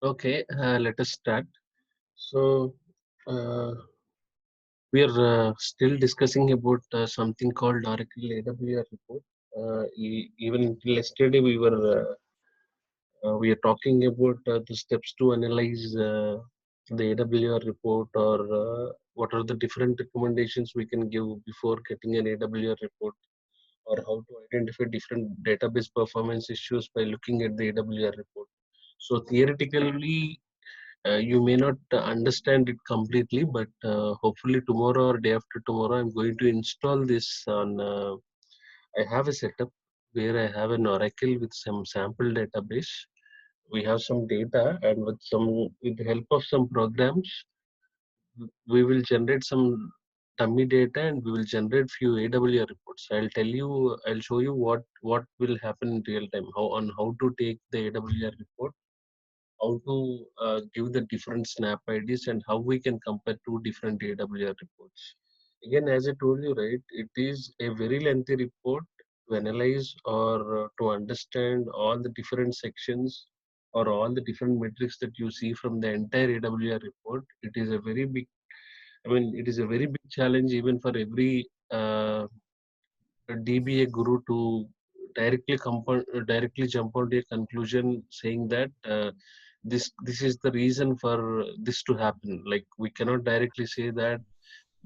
Okay, let us start. So, uh, we are still discussing about something called Oracle AWR report. Even until yesterday, we are talking about the steps to analyze the AWR report, or what are the different recommendations we can give before getting an AWR report, or how to identify different database performance issues by looking at the AWR report. So theoretically, you may not understand it completely, but hopefully tomorrow or day after tomorrow, I'm going to install this on. I have a setup where I have an Oracle with some sample database. We have some data, and with the help of some programs, we will generate some dummy data, and we will generate few AWR reports. I'll show you what will happen in real time, how to take the AWR report, how to give the different snap IDs, and how we can compare two different AWR reports. Again, as I told you, right, it is a very lengthy report to analyze, or to understand all the different sections or all the different metrics that you see from the entire AWR report. It is a very big, I mean, it is a very big challenge even for every DBA guru to directly jump onto a conclusion saying that this is the reason for this to happen. Like, we cannot directly say that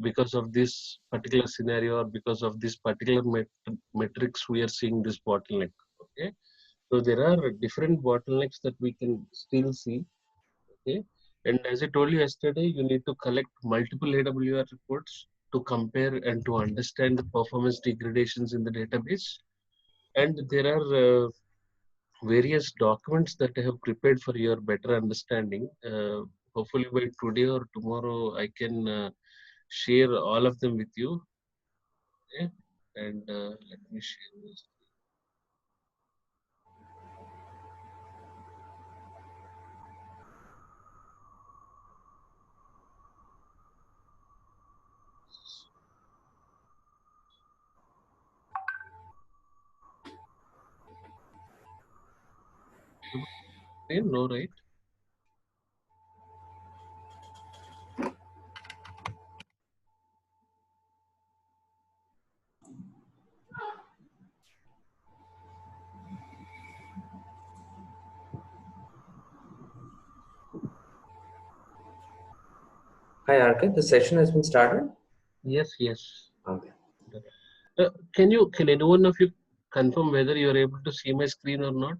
because of this particular scenario or because of this particular metrics we are seeing this bottleneck. Okay, so there are different bottlenecks that we can still see. Okay, and as I told you yesterday, you need to collect multiple AWR reports to compare and to understand the performance degradations in the database. And there are various documents that I have prepared for your better understanding. Hopefully by today or tomorrow, I can share all of them with you. Okay? And let me share this. No, right? Hi, Arka. The session has been started. Yes, yes. Okay. Can any one of you confirm whether you are able to see my screen or not?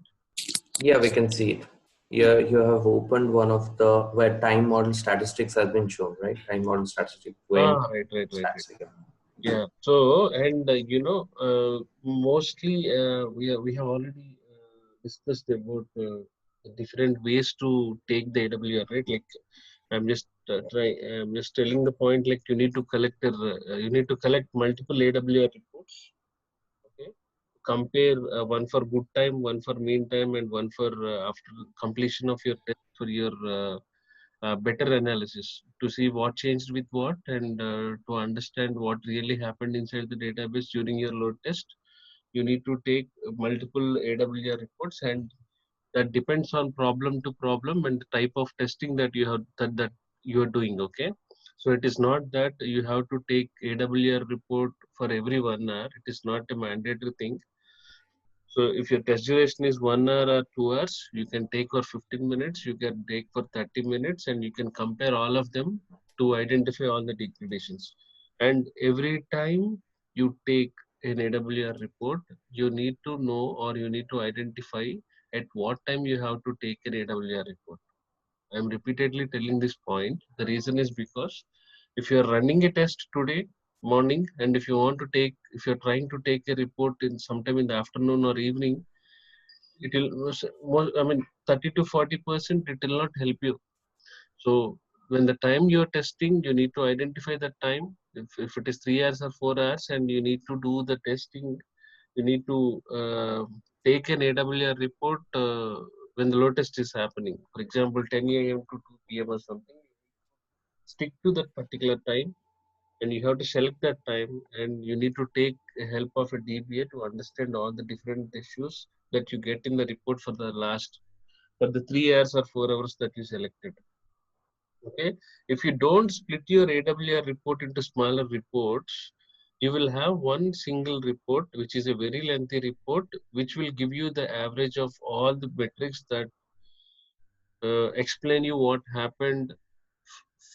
Yeah, we can see it. You have opened one of the where time model statistics has been shown, right? Time model statistic, twin Right. statistic. Yeah. So, and mostly we have already discussed about the different ways to take the AWR, right? Like, I'm just telling the point. Like, you need to collect multiple AWR reports. Okay. Compare one for good time, one for mean time, and one for after completion of your test for your better analysis, to see what changed with what, and to understand what really happened inside the database during your load test. You need to take multiple AWR reports, and that depends on problem to problem and the type of testing that that you are doing. Okay, so it is not that you have to take AWR report for every 1 hour. It is not a mandatory thing. So if your test duration is 1 hour or 2 hours, you can take for 15 minutes, you can take for 30 minutes, and you can compare all of them to identify all the degradations. And every time you take an AWR report, you need to know, or you need to identify at what time you have to take an AWR report. I'm repeatedly telling this point. The reason is because if you're running a test today morning, and if you're trying to take a report in sometime in the afternoon or evening, it will I mean 30 to 40% it will not help you. So when the time you're testing, you need to identify the time. If it is 3 hours or 4 hours, and you need to do the testing, you need to take an AWR report when the load test is happening. For example, 10 a.m. to 2 p.m. or something. Stick to that particular time, and you have to select that time, and you need to take the help of a DBA to understand all the different issues that you get in the report for the last for the 3 hours or 4 hours that you selected. Okay, if you don't split your AWR report into smaller reports, you will have one single report, which is a very lengthy report, which will give you the average of all the metrics that explain you what happened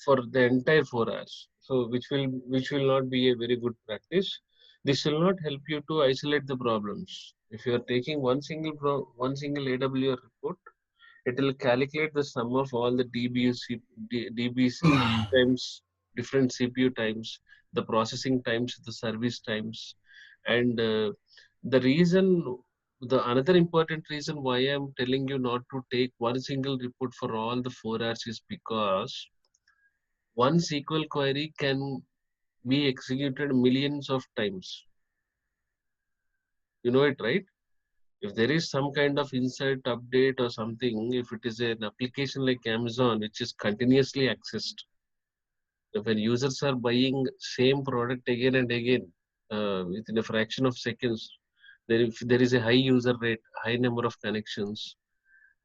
for the entire 4 hours. So which will not be a very good practice. This will not help you to isolate the problems. If you are taking one single AWR report, it will calculate the sum of all the DBs times, different CPU times, the processing times, the service times, and the reason, the another important reason why I'm telling you not to take one single report for all the 4 hours is because one SQL query can be executed millions of times. You know it, right? If there is some kind of insight update or something, if it is an application like Amazon, which is continuously accessed, when users are buying same product again and again within a fraction of seconds, if there is a high user rate, high number of connections,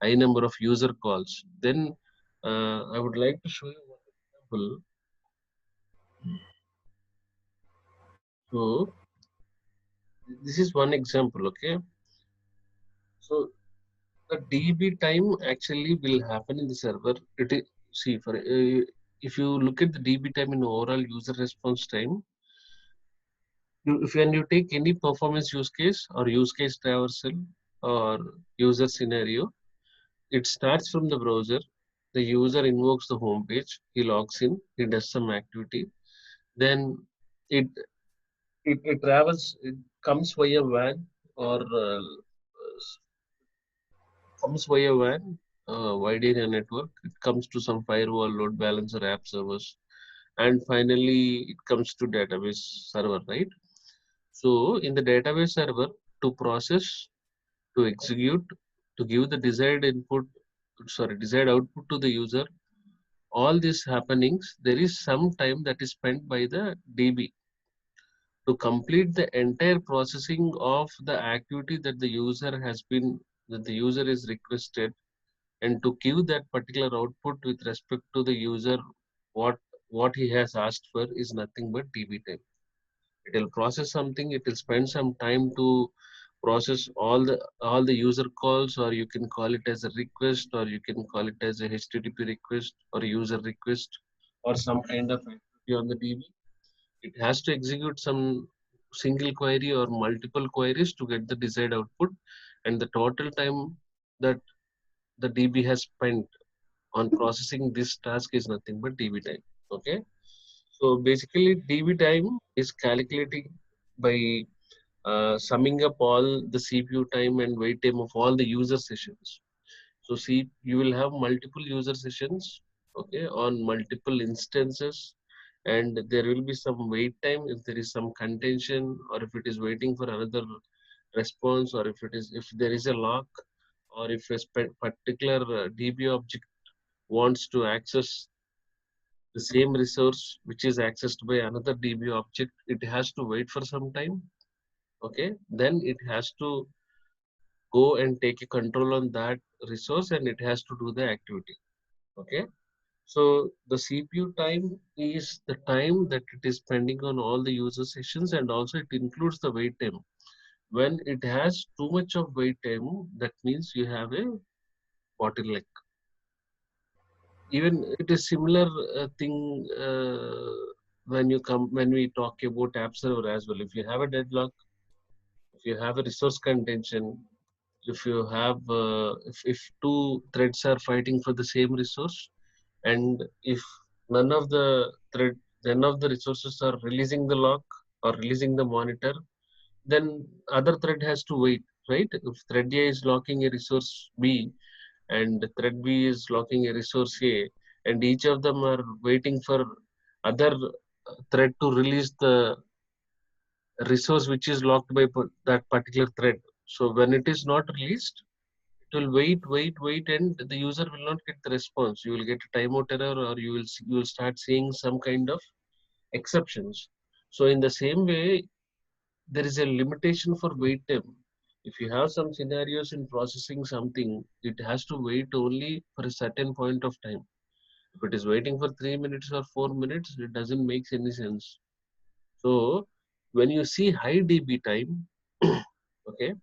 high number of user calls, then I would like to show you one example. So this is one example, okay? So the DB time actually will happen in the server. It is, see, for if you look at the DB time in overall user response time, when you take any performance use case or use case traversal or user scenario, it starts from the browser. The user invokes the home page. He logs in. He does some activity. Then it it travels. It comes via WAN or comes via WAN, wide area network. It comes to some firewall, load balancer, app servers, and finally it comes to database server, right? So in the database server, to process, to execute, to give the desired input, sorry, desired output to the user, all these happenings, there is some time that is spent by the DB to complete the entire processing of the activity that the user is requested, and to give that particular output with respect to the user, what what he has asked for is nothing but DB time. It will process something, it will spend some time to process all the user calls, or you can call it as a request, or you can call it as a HTTP request or a user request or some kind of activity on the DB. It has to execute some single query or multiple queries to get the desired output, and the total time that the DB has spent on processing this task is nothing but DB time. Okay, so basically DB time is calculating by summing up all the CPU time and wait time of all the user sessions. So see, you will have multiple user sessions, okay, on multiple instances, and there will be some wait time if there is some contention, or if it is waiting for another response, or if there is a lock, or if a particular DB object wants to access the same resource which is accessed by another DB object, it has to wait for some time. Okay, then it has to go and take a control on that resource, and it has to do the activity. Okay, so the CPU time is the time that it is spending on all the user sessions, and also it includes the wait time. When it has too much of wait time, that means you have a bottleneck. Even it is similar thing when we talk about app server as well. If you have a deadlock, if you have a resource contention, if you have if two threads are fighting for the same resource, and if none of the thread none of the resources are releasing the lock or releasing the monitor, then other thread has to wait, right? If thread A is locking a resource B and thread B is locking a resource A, and each of them are waiting for other thread to release the resource which is locked by that particular thread. So when it is not released, it will wait, and the user will not get the response. You will get a timeout error, or you will start seeing some kind of exceptions. So in the same way, there is a limitation for wait time. If you have some scenarios in processing something, it has to wait only for a certain point of time. If it is waiting for 3 minutes or 4 minutes, it doesn't make any sense. So when you see high DB time, okay,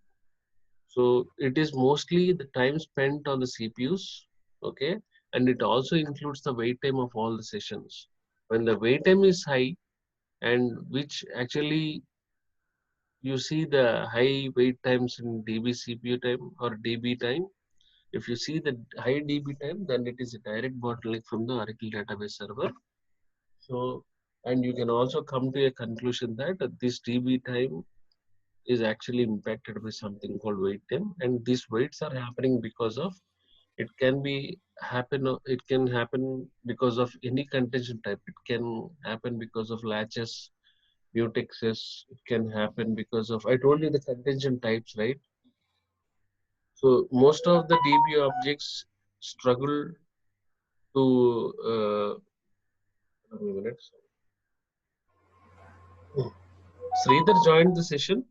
so it is mostly the time spent on the CPUs, okay, and it also includes the wait time of all the sessions. When the wait time is high, and which actually you see the high wait times in DB CPU time or DB time. If you see the high DB time, then it is a direct bottleneck from the Oracle database server. So, and you can also come to a conclusion that this DB time is actually impacted by something called wait time, and these waits are happening because of it can happen because of any contention type. It can happen because of latches, mutexes. It can happen because of, I told you the contention types, right? So most of the DB objects struggle to a minute. Sridhar joined the session.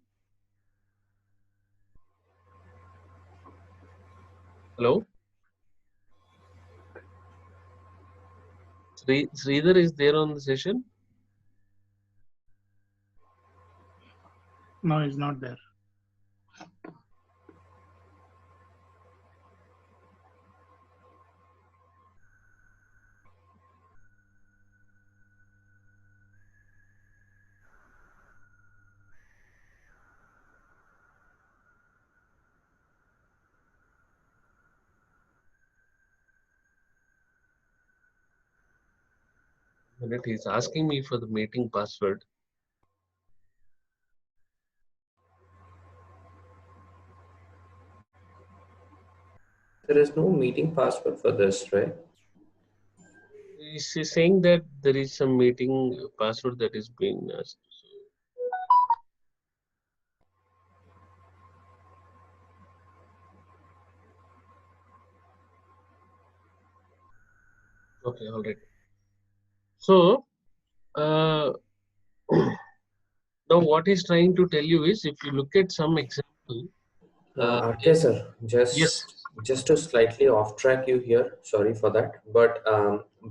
Hello? Sridhar is there on the session? No, he's not there. He's asking me for the meeting password. There is no meeting password for this, right? He's saying that there is some meeting password that is being asked. Okay, all right. So, now what he's trying to tell you is, if you look at some example. RK sir, Yes. just to slightly off track you here, sorry for that, but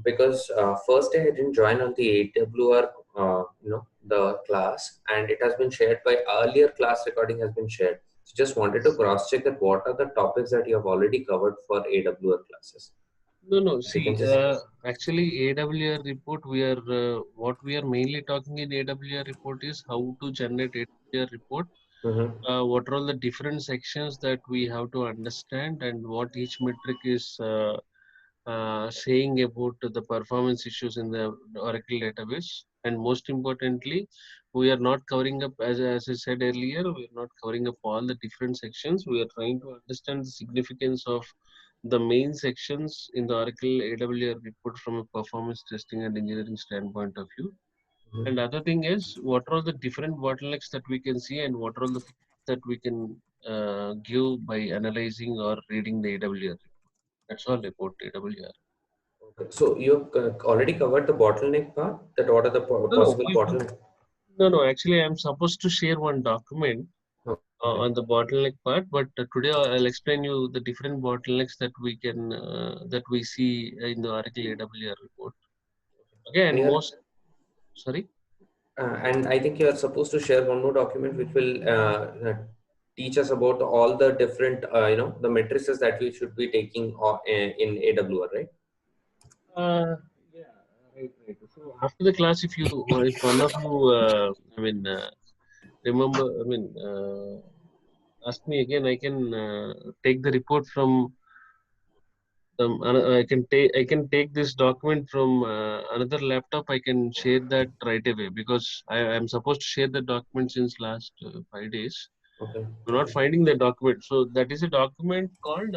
because first day I didn't join on the AWR, the class, and it has been shared by earlier class recording has been shared. So just wanted to cross check that what are the topics that you have already covered for AWR classes. No. If you See, can just actually, AWR report, what we are mainly talking in AWR report is how to generate AWR report. What are all the different sections that we have to understand, and what each metric is saying about the performance issues in the Oracle database. And most importantly, we are not covering up, as I said earlier, we are not covering up all the different sections. We are trying to understand the significance of the main sections in the Oracle AWR report from a performance testing and engineering standpoint of view. And other thing is, what are the different bottlenecks that we can see, and what are the that we can give by analyzing or reading the AWR report. That's all about AWR. Okay. So you've already covered the bottleneck part. That what are the No, possible bottleneck? no. Actually, I'm supposed to share one document Okay. on the bottleneck part, but today I'll explain you the different bottlenecks that we can that we see in the Oracle AWR report. Okay, and sorry. And I think you are supposed to share one more document which will teach us about all the different, the matrices that we should be taking in AWR, right? Yeah, right. So after the class, if one of you, remember, ask me again, I can take the report from. I can take this document from another laptop. I can share that right away because I'm supposed to share the document since last 5 days. Okay. I'm not finding the document. So that is a document called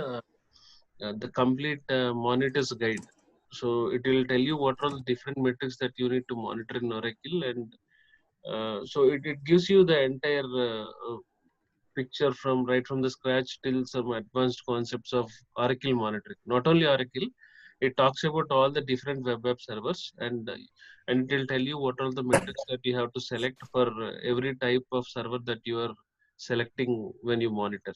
the complete monitor's guide. So it will tell you what are the different metrics that you need to monitor in Oracle, and so it gives you the entire picture from right from the scratch till some advanced concepts of Oracle monitoring. Not only Oracle, it talks about all the different web servers, and it will tell you what are the metrics that you have to select for every type of server that you are selecting when you monitor.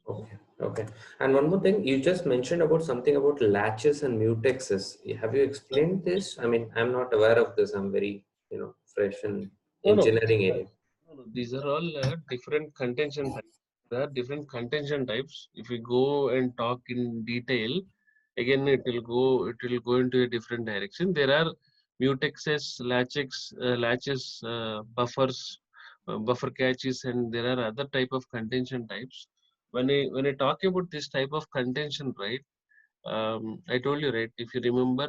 Okay, okay. And one more thing, you just mentioned about something about latches and mutexes. Have you explained this? I mean, I'm not aware of this. I'm very, fresh in No, no, engineering area. no. These are all different contention types. There are different contention types. If we go and talk in detail, again it will go into a different direction. There are mutexes, latches, buffers, buffer caches, and there are other type of contention types. When I talk about this type of contention, right? I told you, right? If you remember,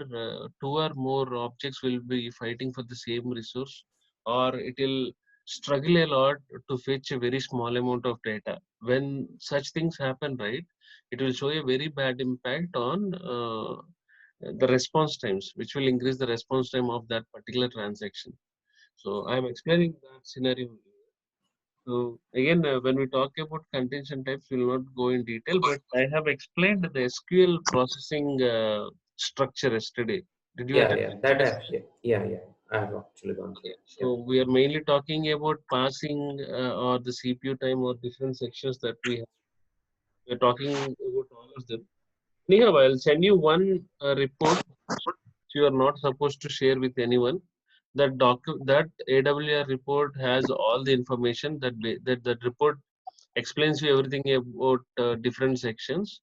two or more objects will be fighting for the same resource, or it will struggle a lot to fetch a very small amount of data. When such things happen, right, it will show a very bad impact on the response times, which will increase the response time of that particular transaction. So I'm explaining that scenario. So again, when we talk about contention types, we'll not go in detail, but I have explained the SQL processing structure yesterday. Did you Yeah, attend yeah. yesterday's session? Yeah. I have actually gone through Okay. it. Yeah. So we are mainly talking about passing or the CPU time or different sections that we have. We're talking about all of them. Anyhow, I'll send you one report which you are not supposed to share with anyone. That AWR report has all the information that report explains you everything about different sections,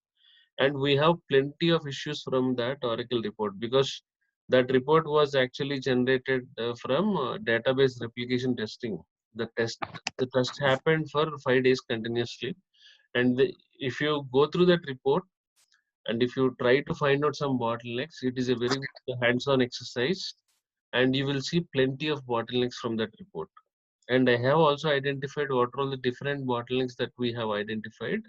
and we have plenty of issues from that Oracle report because that report was actually generated from database replication testing. The test happened for 5 days continuously, and if you go through that report and if you try to find out some bottlenecks, it is a very good hands-on exercise, and you will see plenty of bottlenecks from that report. And I have also identified what are all the different bottlenecks that we have identified,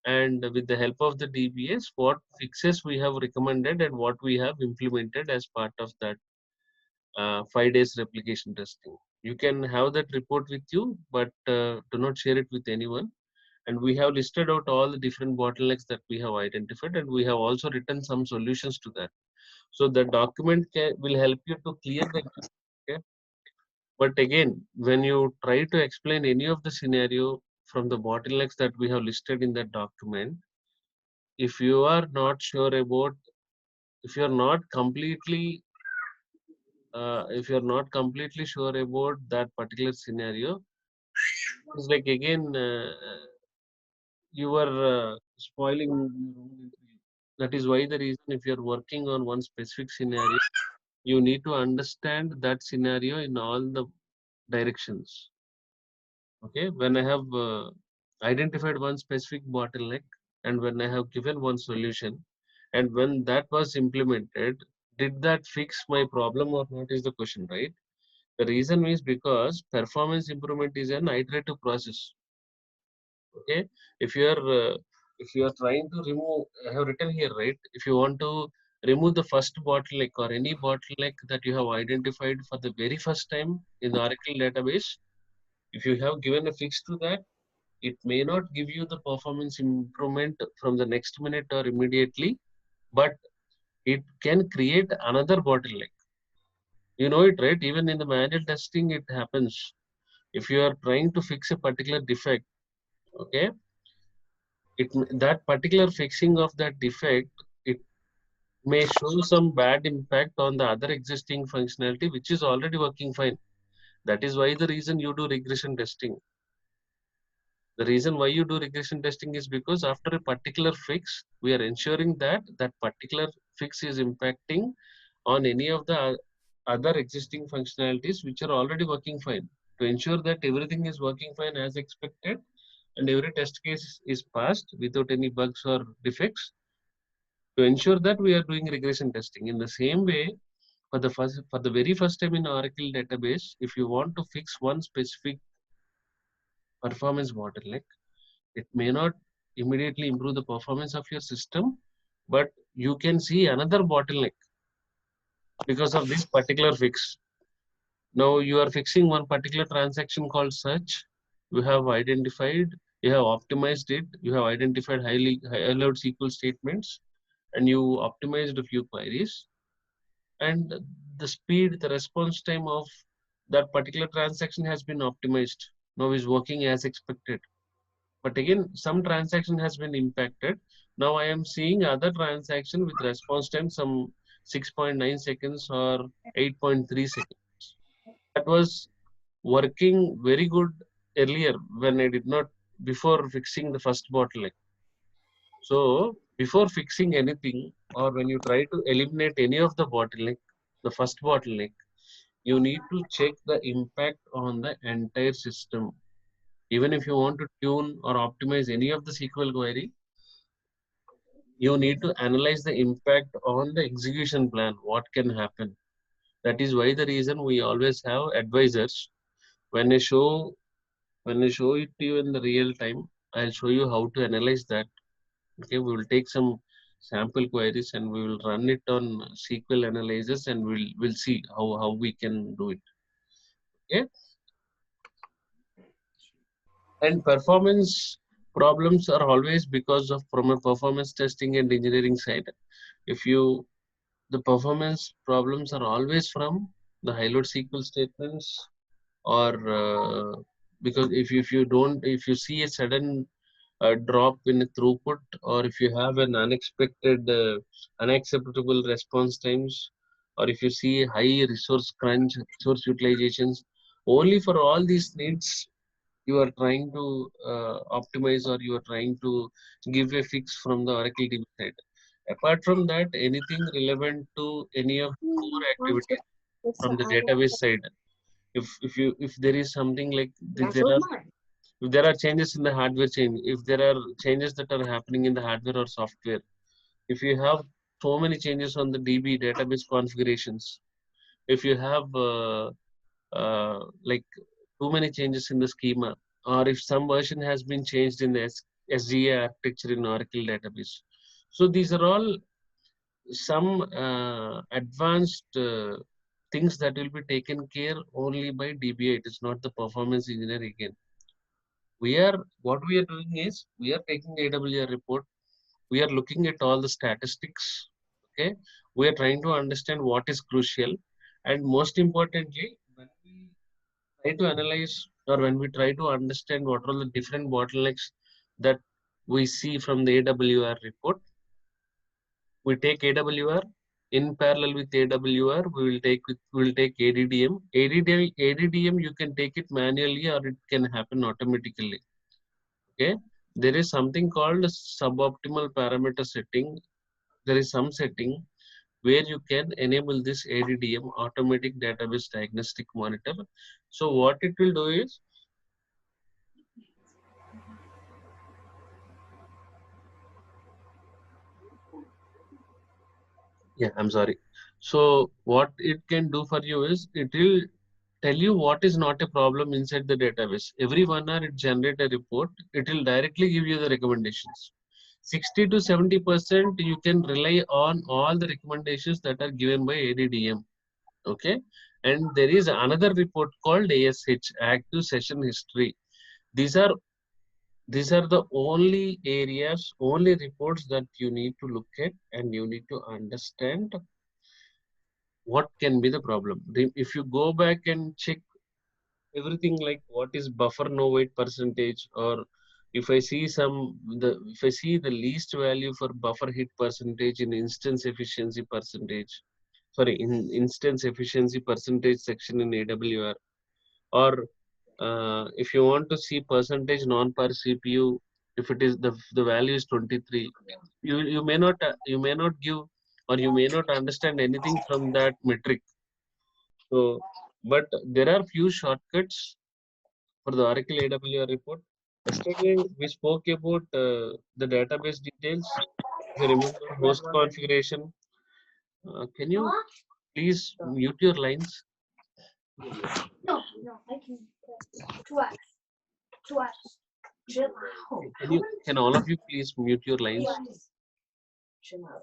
and with the help of the DBS, what fixes we have recommended and what we have implemented as part of that 5 days replication testing. You can have that report with you, but do not share it with anyone. And we have listed out all the different bottlenecks that we have identified, and we have also written some solutions to that. So the document will help you to clear the. Okay? But again, when you try to explain any of the scenario from the bottlenecks that we have listed in that document, if you are not sure about, if you are not completely, if you are not completely sure about that particular scenario, it's like again you are spoiling your own interview. That is why the reason if you are working on one specific scenario, you need to understand that scenario in all the directions. Okay, when I have identified one specific bottleneck and when I have given one solution, and when that was implemented, did that fix my problem or not is the question, right? The reason is because performance improvement is an iterative process. Okay, if you are trying to remove, I have written here, right? If you want to remove the first bottleneck or any bottleneck that you have identified for the very first time in the Oracle database, if you have given a fix to that, it may not give you the performance improvement from the next minute or immediately, but it can create another bottleneck. You know it, right? Even in the manual testing, it happens. If you are trying to fix a particular defect, okay, that particular fixing of that defect, it may show some bad impact on the other existing functionality, which is already working fine. That is why the reason you do regression testing. The reason why you do regression testing is because after a particular fix, we are ensuring that that particular fix is impacting on any of the other existing functionalities which are already working fine. To ensure that everything is working fine as expected and every test case is passed without any bugs or defects, to ensure that we are doing regression testing. In the same way, for the very first time in Oracle database, if you want to fix one specific performance bottleneck, it may not immediately improve the performance of your system, but you can see another bottleneck because of this particular fix. Now you are fixing one particular transaction called search. You have identified, you have optimized it, you have identified high load SQL statements, and you optimized a few queries. And the speed, the response time of that particular transaction has been optimized. Now is working as expected. But again, some transaction has been impacted. Now I am seeing other transaction with response time some 6.9 seconds or 8.3 seconds. That was working very good earlier when I did not, before fixing the first bottleneck. So before fixing anything, or when you try to eliminate any of the bottleneck, the first bottleneck, you need to check the impact on the entire system. Even if you want to tune or optimize any of the SQL query, you need to analyze the impact on the execution plan, what can happen. That is why the reason we always have advisors. When I show it to you in the real time, I'll show you how to analyze that. Okay, we will take some sample queries and we will run it on SQL analysis and we'll see how we can do it. Okay, and performance problems are always because of from a performance testing and engineering side. If you The performance problems are always from the high load SQL statements, or because if you see a sudden drop in throughput, or if you have an unexpected unacceptable response times, or if you see high resource crunch, resource utilizations, only for all these needs you are trying to optimize, or you are trying to give a fix from the Oracle DB side. Apart from that, anything relevant to any of the core activities from the database side, if there is something like if there are changes in the hardware change, if there are changes that are happening in the hardware or software, if you have so many changes on the DB database configurations, if you have like too many changes in the schema, or if some version has been changed in the SGA architecture in Oracle database. So these are all some advanced things that will be taken care only by DBA. It is not the performance engineer again. What we are doing is we are taking AWR report. We are looking at all the statistics. Okay, we are trying to understand what is crucial, and most importantly, when we try to analyze, or when we try to understand what are the different bottlenecks that we see from the AWR report, we take AWR. In parallel with AWR, we will take ADDM. ADDM you can take it manually or it can happen automatically. Okay, there is something called suboptimal parameter setting. There is some setting where you can enable this ADDM, automatic database diagnostic monitor. So what it will do is, yeah, I'm sorry. So what it can do for you is it will tell you what is not a problem inside the database. Every 1 hour it generate a report. It will directly give you the recommendations. 60 to 70% you can rely on all the recommendations that are given by ADDM. Okay, and there is another report called ASH, Active Session History. These are the only areas, only reports that you need to look at, and you need to understand what can be the problem. If you go back and check everything like what is buffer no wait percentage, or if I see the least value for buffer hit percentage in instance efficiency percentage, sorry, in instance efficiency percentage section in AWR, or if you want to see percentage non per CPU, if it is the value is 23, you may not give, or you may not understand anything from that metric. So, but there are few shortcuts for the Oracle AWR report. Yesterday we spoke about the database details. If you remember host configuration, can you please mute your lines? No, I can. Twice. Chill out. Can all of you please mute your lines? Chill out.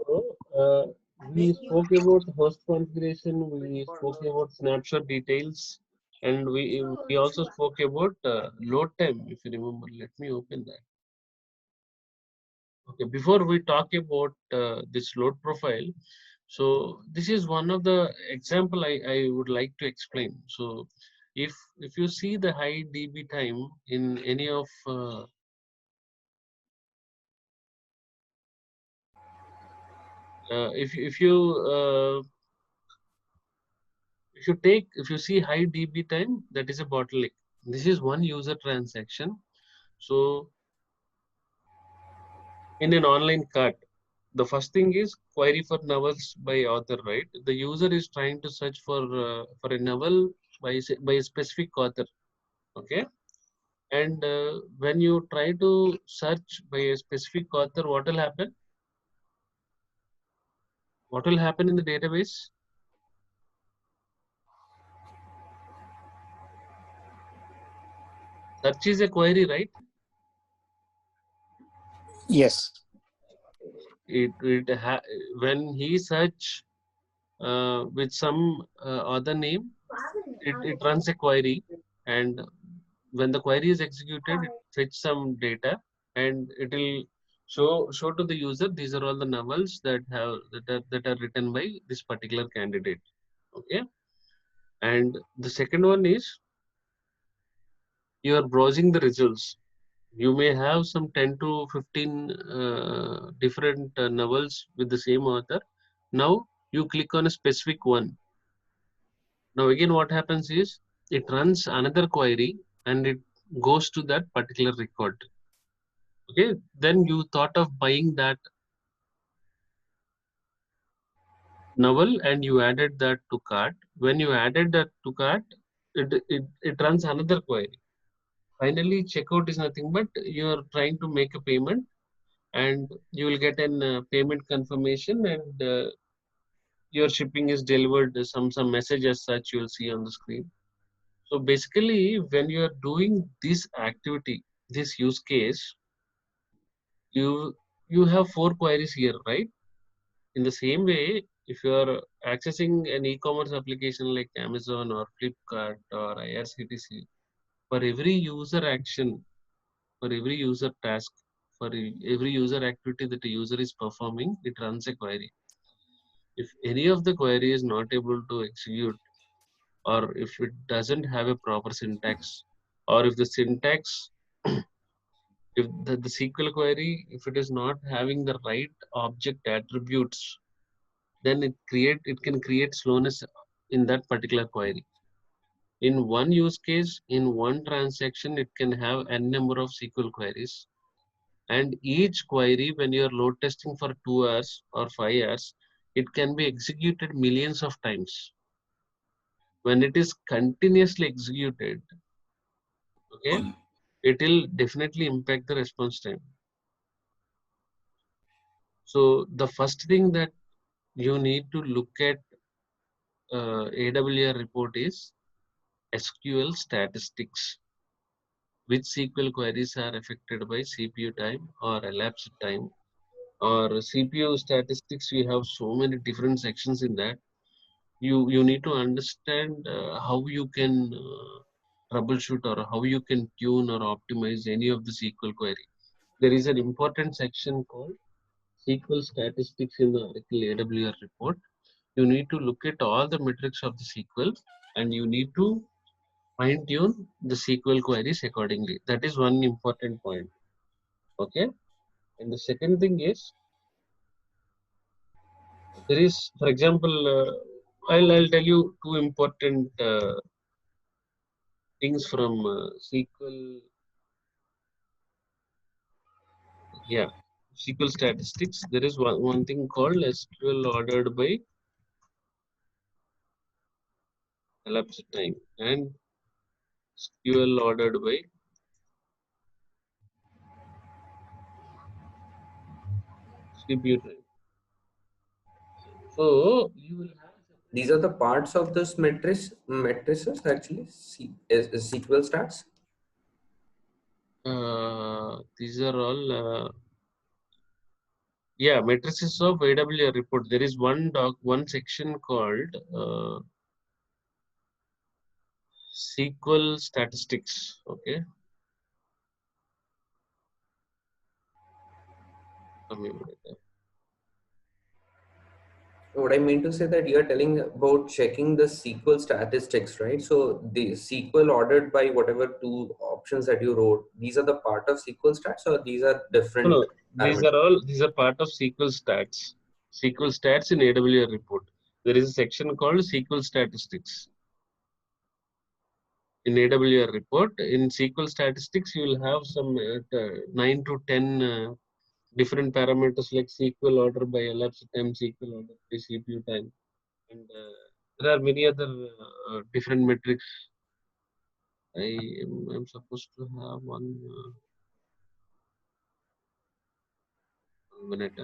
So, we spoke about host configuration, we spoke about snapshot details, and we also spoke about load time. If you remember, let me open that. Okay, before we talk about this load profile, so this is one of the example I would like to explain. So If you see the high DB time in any of if you see high DB time, that is a bottleneck. This is one user transaction. So in an online cart, the first thing is query for novels by author, right? The user is trying to search for a novel by a specific author, okay? And when you try to search by a specific author, what will happen? What will happen in the database? Search is a query, right? Yes. When he search with some other name, it runs a query, and when the query is executed, it fetch some data, and it will show to the user these are all the novels that are written by this particular candidate. Okay, and the second one is you are browsing the results. You may have some 10 to 15 different novels with the same author. Now you click on a specific one. Now again what happens is it runs another query and it goes to that particular record. Okay, then you thought of buying that novel and you added that to cart. When you added that to cart, it runs another query. Finally, checkout is nothing but you're trying to make a payment and you will get an payment confirmation, and your shipping is delivered, some message as such you will see on the screen. So basically when you are doing this activity, this use case, you have 4 queries here, right? In the same way, if you are accessing an e-commerce application like Amazon or Flipkart or IRCTC, for every user action, for every user task, for every user activity that a user is performing, it runs a query. If any of the query is not able to execute, or if it doesn't have a proper syntax, or if the syntax, if the SQL query, if it is not having the right object attributes, then it can create slowness in that particular query. In one use case, in one transaction, it can have n number of SQL queries, and each query, when you are load testing for 2 hours or 5 hours, it can be executed millions of times. When it is continuously executed, okay, it will definitely impact the response time. So the first thing that you need to look at AWR report is SQL statistics. Which SQL queries are affected by CPU time or elapsed time or CPU statistics? We have so many different sections in that. You need to understand how you can troubleshoot or how you can tune or optimize any of the SQL query. There is an important section called SQL statistics in the Oracle AWR report. You need to look at all the metrics of the SQL and you need to fine tune the SQL queries accordingly. That is one important point. Okay. And the second thing is there is, for example, I'll tell you two important things from SQL. Yeah, SQL statistics. There is one thing called SQL ordered by elapsed time and SQL ordered by CPU time. So you will have. These are the parts of this matrices actually. Is SQL stats. These are all. Yeah, matrices of AWR report. There is one section called SQL statistics. Okay. what I mean to say that you're telling about checking the SQL statistics, right? So the SQL ordered by whatever two options that you wrote, these are the part of SQL stats, or these are different No, parameters? these are part of SQL stats. SQL stats in AWR report. There is a section called SQL statistics in AWR report. In SQL statistics, you will have some 9 to 10 different parameters like SQL order by elapsed time, SQL order by CPU time, and there are many other different metrics. I'm supposed to have one minute.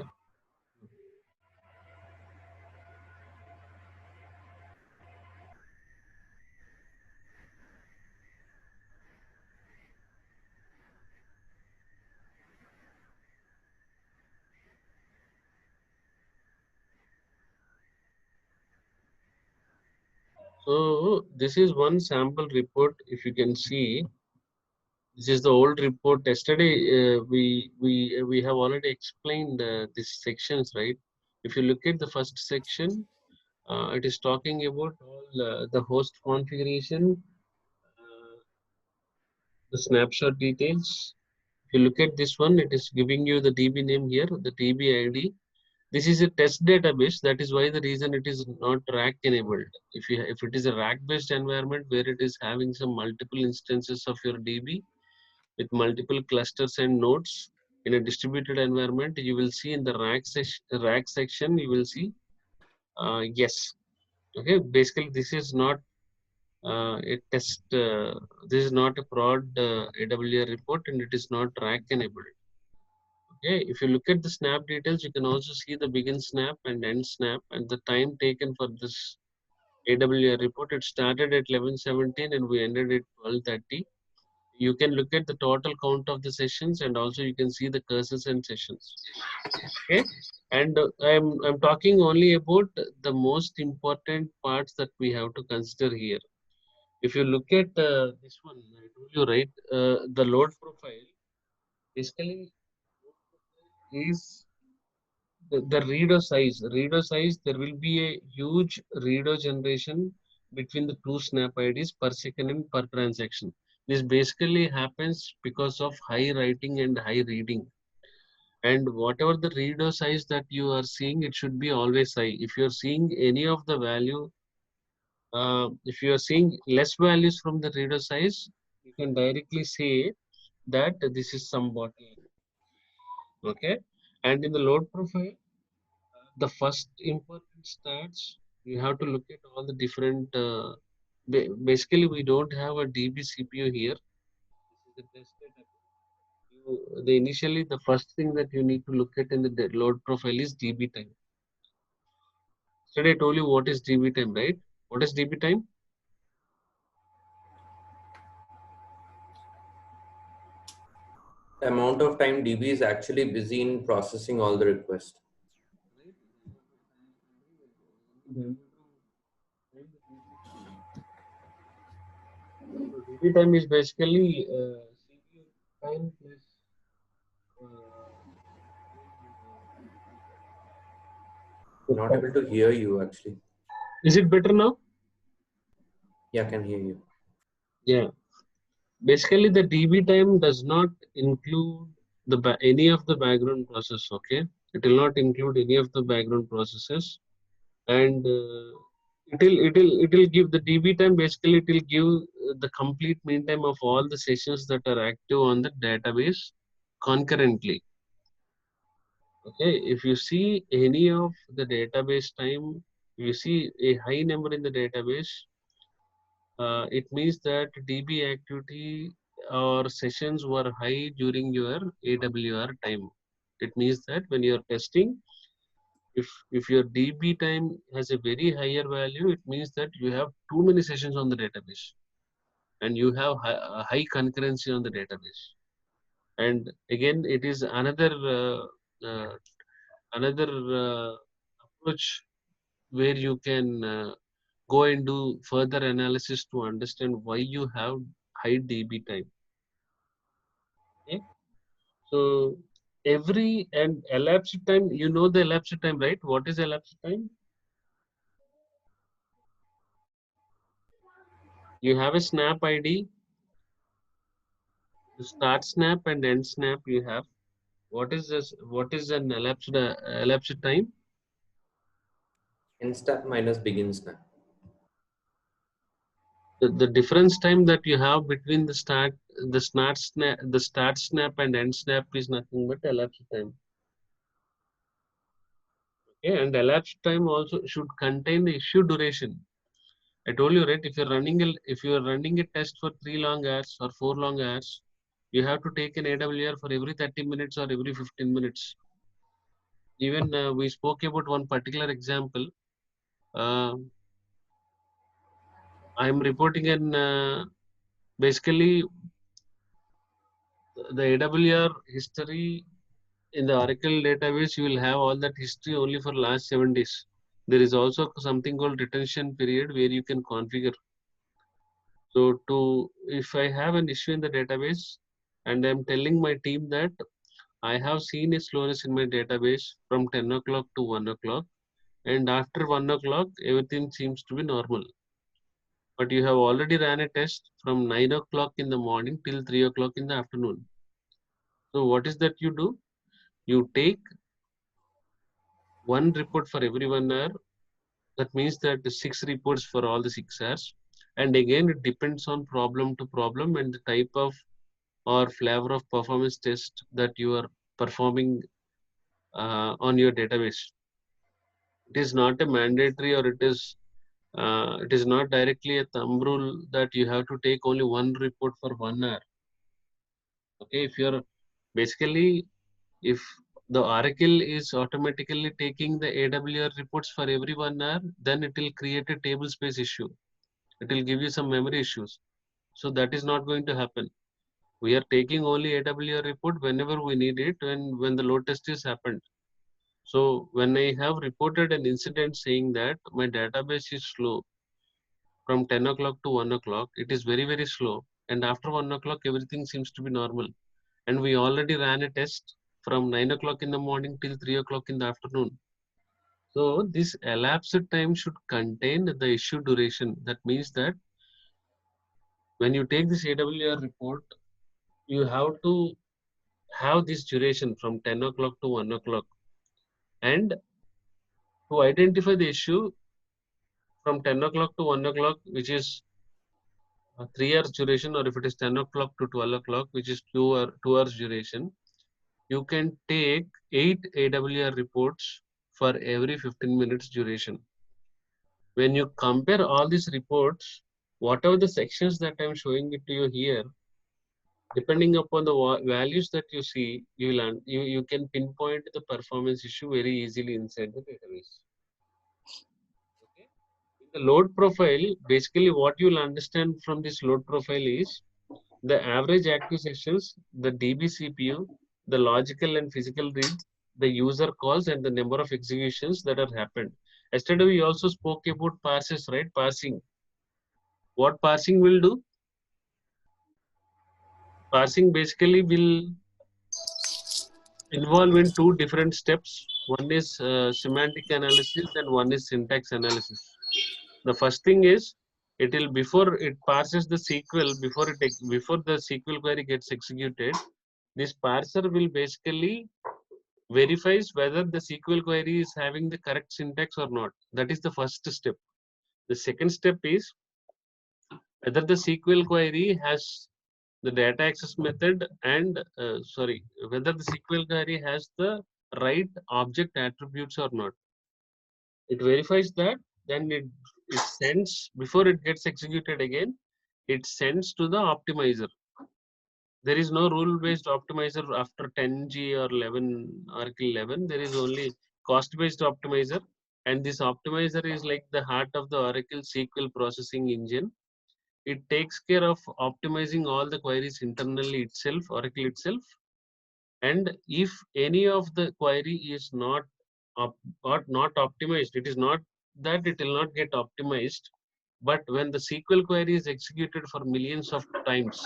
So this is one sample report. If you can see, this is the old report. Yesterday we have already explained these sections, right? If you look at the first section, it is talking about all the host configuration, the snapshot details. If you look at this one, it is giving you the DB name here, the DB ID. This is a test database. That is why the reason it is not rack enabled. If it is a rack based environment where it is having some multiple instances of your DB with multiple clusters and nodes in a distributed environment, you will see in the rack section, you will see yes. Okay, basically this is not a test. This is not a prod AWR report, and it is not rack enabled. Okay, if you look at the snap details, you can also see the begin snap and end snap and the time taken for this AWR report. It started at 11:17 and we ended at 12:30. You can look at the total count of the sessions, and also you can see the cursors and sessions. Okay, and I'm talking only about the most important parts that we have to consider here. If you look at this one, I told you, right, the load profile basically is the reader size. Reader size, there will be a huge reader generation between the two snap IDs per second and per transaction. This basically happens because of high writing and high reading. And whatever the reader size that you are seeing, it should be always high. If you're seeing any of the value, if you are seeing less values from the reader size, you can directly say that this is some bottleneck. Okay. And in the load profile, the first important stats, you have to look at all the different basically we don't have a DB CPU here. This is a test data. The initially the first thing that you need to look at in the load profile is DB time. Today I told you what is DB time, right? What is DB time? The amount of time DB is actually busy in processing all the requests. DB time is basically CPU time plus Not able to hear you actually. is it better now? Yeah, I can hear you. Yeah. Basically, the DB time does not include any of the background process. Okay, it will not include any of the background processes, and it will give the DB time. Basically, it will give the complete meantime of all the sessions that are active on the database concurrently. Okay, if you see any of the database time, you see a high number in the database, it means that DB activity or sessions were high during your AWR time. It means that when you're testing, if your DB time has a very higher value, it means that you have too many sessions on the database and you have high concurrency on the database. And again, it is another approach where you can go and do further analysis to understand why you have high DB time. Okay. So every and elapsed time, you know the elapsed time, right? What is elapsed time? You have a snap ID, the start snap and end snap you have. What is this? What is an elapsed time? End snap minus begin snap. The difference time that you have between the start snap and end snap is nothing but elapsed time. Okay, and elapsed time also should contain the issue duration. I told you, right? If you are running a test for 3 long hours or 4 long hours, you have to take an AWR for every 30 minutes or every 15 minutes. Even we spoke about one particular example. I'm reporting in basically the AWR history in the Oracle database. You will have all that history only for last 7 days. There is also something called retention period where you can configure. So if I have an issue in the database and I'm telling my team that I have seen a slowness in my database from 10 o'clock to 1 o'clock, and after 1 o'clock, everything seems to be normal. But you have already ran a test from 9 o'clock in the morning till 3 o'clock in the afternoon. So what is that you do? You take one report for every 1 hour. That means that the 6 reports for all the 6 hours. And again, it depends on problem to problem and the type of or flavor of performance test that you are performing on your database. It is not a mandatory, or it is not directly a thumb rule that you have to take only one report for 1 hour. Okay, if you're basically, if the Oracle is automatically taking the AWR reports for every 1 hour, then it will create a table space issue. It will give you some memory issues. So that is not going to happen. We are taking only AWR report whenever we need it, when the load test is happened. So when I have reported an incident saying that my database is slow from 10 o'clock to 1 o'clock, it is very, very slow. And after 1 o'clock, everything seems to be normal. And we already ran a test from 9 o'clock in the morning till 3 o'clock in the afternoon. So this elapsed time should contain the issue duration. That means that when you take this AWR report, you have to have this duration from 10 o'clock to 1 o'clock. And to identify the issue from 10 o'clock to 1 o'clock, which is 3 hours duration, or if it is 10 o'clock to 12 o'clock, which is 2 hours duration, you can take 8 AWR reports for every 15 minutes duration. When you compare all these reports, whatever the sections that I'm showing it to you here, depending upon the values that you see, you can pinpoint the performance issue very easily inside the database. Okay. In the load profile, basically what you'll understand from this load profile is the average active sessions, the DB CPU, the logical and physical read, the user calls, and the number of executions that are happened. Yesterday we also spoke about parses, right? Parsing. What parsing will do? Parsing basically will involve in two different steps. One is semantic analysis and one is syntax analysis. The first thing is before it parses the SQL, before the SQL query gets executed, this parser will basically verifies whether the SQL query is having the correct syntax or not. That is the first step. The second step is whether the SQL query has the data access method and whether the SQL query has the right object attributes or not. It verifies that, then it sends, before it gets executed again, it sends to the optimizer. There is no rule-based optimizer after 10G or 11 Oracle 11. There is only cost-based optimizer, and this optimizer is like the heart of the Oracle SQL processing engine. It takes care of optimizing all the queries internally itself, Oracle itself. And if any of the query is not optimized, it is not that it will not get optimized, but when the SQL query is executed for millions of times,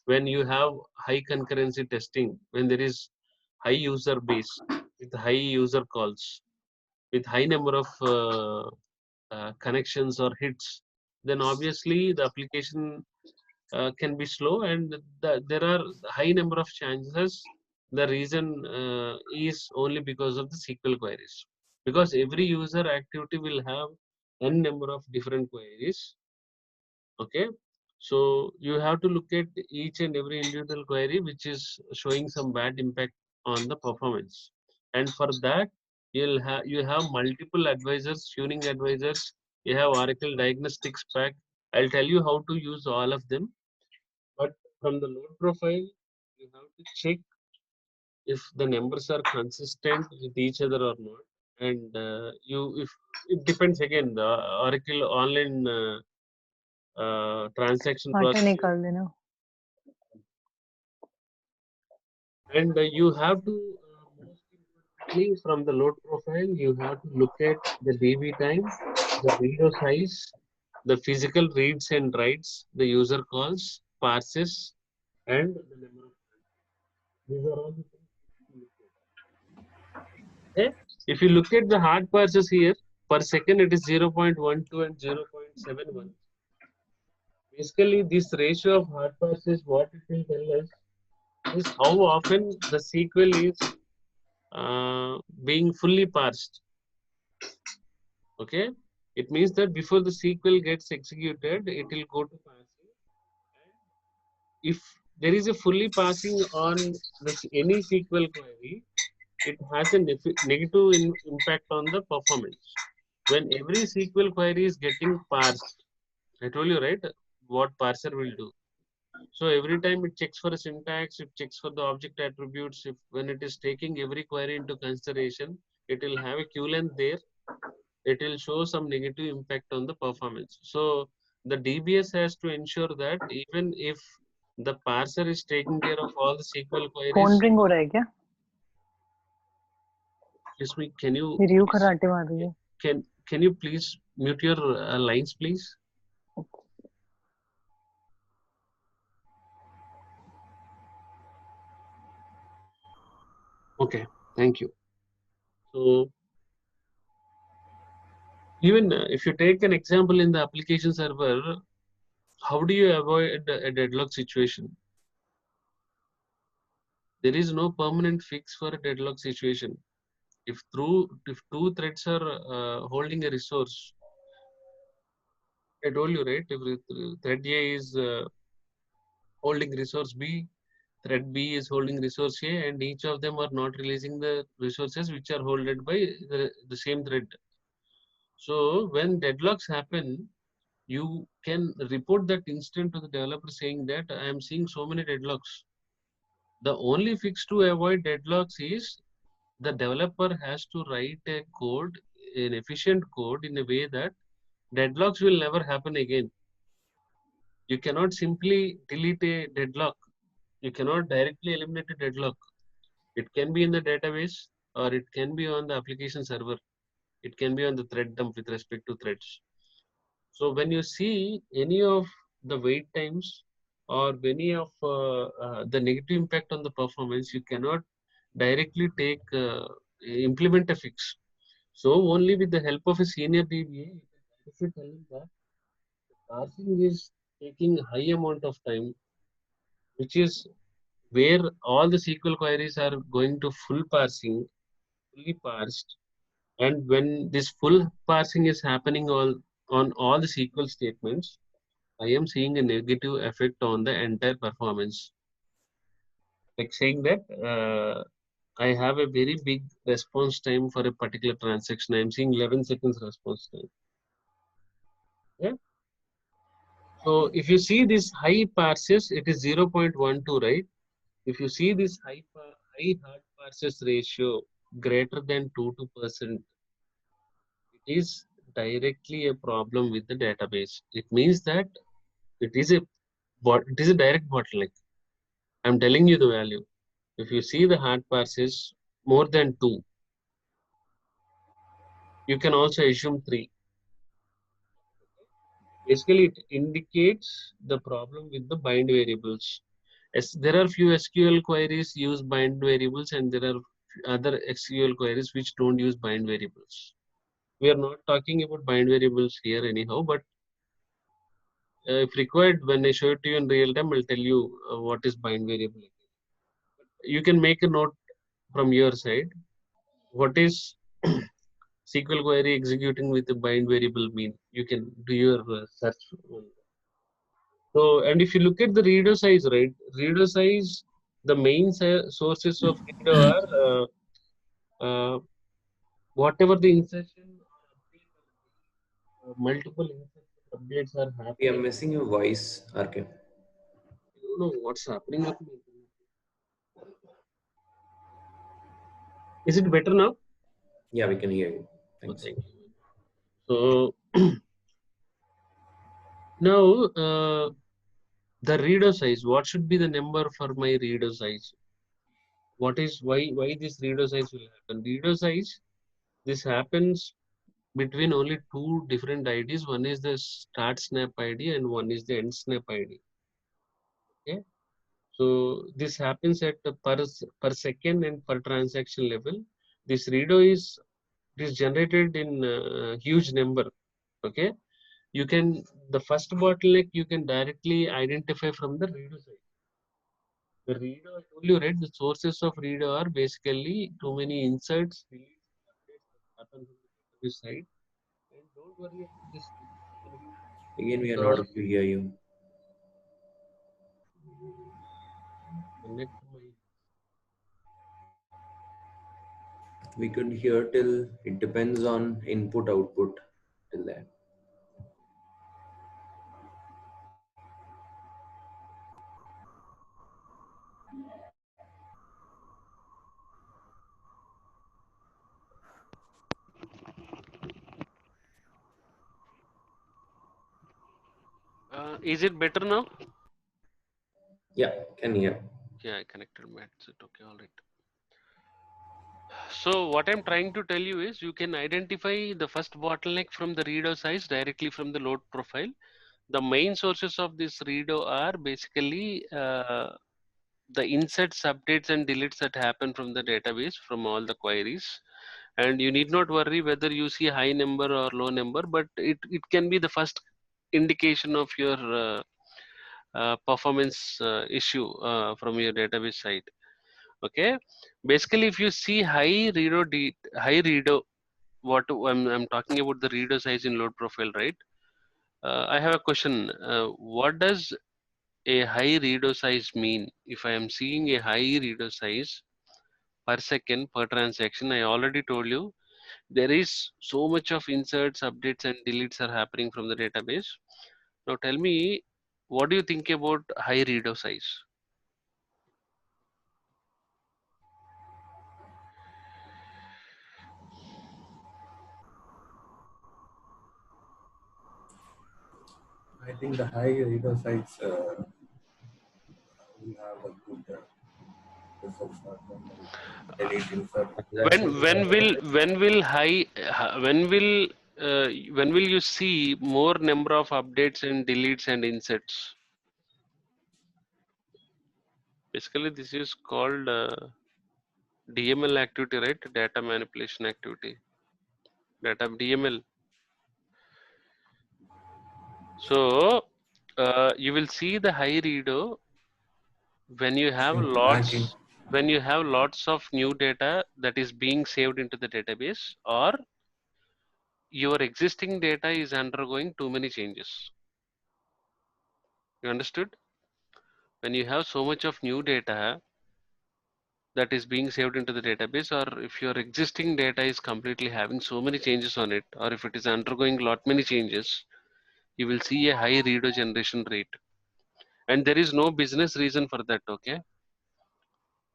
when you have high concurrency testing, when there is high user base with high user calls, with high number of connections or hits, then obviously the application can be slow, and there are high number of chances the reason is only because of the SQL queries, because every user activity will have n number of different queries. Okay, so you have to look at each and every individual query which is showing some bad impact on the performance, and for that you have multiple advisors, tuning advisors, you have Oracle Diagnostics Pack. I'll tell you how to use all of them, but from the load profile you have to check if the numbers are consistent with each other or not, and if it depends, again the Oracle online transaction आटे process, निकाल देना. and you have to most importantly from the load profile you have to look at the DB time, the window size, the physical reads and writes, the user calls, parses, and the number of times. These are all the things you look at. Okay? If you look at the hard parses here, per second it is 0.12 and 0.71. Basically, this ratio of hard parses, what it will tell us is how often the SQL is being fully parsed. Okay, it means that before the SQL gets executed, it will go to parsing. And if there is a fully parsing on any SQL query, it has a negative impact on the performance. When every SQL query is getting parsed, I told you, right, what parser will do. So every time it checks for a syntax, it checks for the object attributes. If when it is taking every query into consideration, it will have a queue length there. It will show some negative impact on the performance. So the DBS has to ensure that even if the parser is taking care of all the SQL queries. Phone ring हो रहा है क्या? Excuse me, can you? रिव्यू खराटे मार रही है. Can you please mute your lines, please? Okay, thank you. So even if you take an example in the application server, how do you avoid a deadlock situation? There is no permanent fix for a deadlock situation. If two threads are holding a resource, I told you, right? If thread A is holding resource B, thread B is holding resource A, and each of them are not releasing the resources which are held by the same thread. So when deadlocks happen, you can report that instant to the developer saying that I am seeing so many deadlocks. The only fix to avoid deadlocks is the developer has to write a code, an efficient code in a way that deadlocks will never happen again. You cannot simply delete a deadlock. You cannot directly eliminate a deadlock. It can be in the database or it can be on the application server. It can be on the thread dump with respect to threads. So when you see any of the wait times or any of the negative impact on the performance, you cannot directly implement a fix. So only with the help of a senior DBA, you can tell him that the parsing is taking a high amount of time, which is where all the SQL queries are going to fully parsed. And when this full parsing is happening on all the SQL statements, I am seeing a negative effect on the entire performance. Like saying that I have a very big response time for a particular transaction. I'm seeing 11 seconds response time. Yeah. So if you see this high parses, it is 0.12, right? If you see this high hard parses ratio greater than 2%, it is directly a problem with the database. It means that it is a direct bottleneck. I'm telling you the value. If you see the hard parses more than 2, you can also assume 3. Basically, it indicates the problem with the bind variables. As there are few SQL queries use bind variables, and there are other SQL queries which don't use bind variables. We are not talking about bind variables here anyhow, but if required, when I show it to you in real time, I'll tell you what is bind variable. You can make a note from your side. What is SQL query executing with a bind variable mean? You can do your search. So, and if you look at the reader size, right? Reader size, the main sources of reader are whatever the insertion multiple insertion updates are happening. We are missing your voice, RK. I don't know what's happening with me. Is it better now? Yeah, we can hear you. Thanks. Okay. So now the reader size. What should be the number for my reader size? What is why this reader size will happen? Reader size. This happens between only two different IDs. One is the start snap ID and one is the end snap ID. Okay. So this happens at the per second and per transaction level. This reader is generated in huge number. Okay. You can, the first bottleneck you can directly identify from the reader side. The reader, I told you, right? The sources of reader are basically too many inserts, deletes, updates that happen from the database side. And don't worry about this. Again, we are not able to hear you. Connect my. We could hear till it depends on input output till there. Is it better now? Yeah, can hear. Yeah, I connected my headset. Okay, all right. So what I'm trying to tell you is you can identify the first bottleneck from the reader size directly from the load profile. The main sources of this reader are basically the inserts, updates, and deletes that happen from the database from all the queries. And you need not worry whether you see high number or low number, but it can be the first indication of your performance issue from your database side. Okay, basically if you see high reader, what I'm talking about the reader size in load profile, right? I have a question. What does a high reader size mean? If I am seeing a high reader size per second per transaction, I already told you there is so much of inserts, updates, and deletes are happening from the database. Now tell me, what do you think about high reader size? I think the high reader size will have a good results from deleting When will you see more number of updates and deletes and inserts? Basically, this is called DML activity, right? Data manipulation activity. Data DML. So you will see the high reader when you have lots of new data that is being saved into the database, or your existing data is undergoing too many changes. You understood? When you have so much of new data that is being saved into the database, or if your existing data is completely having so many changes on it, or if it is undergoing lot many changes, you will see a high reader generation rate. And there is no business reason for that. Okay,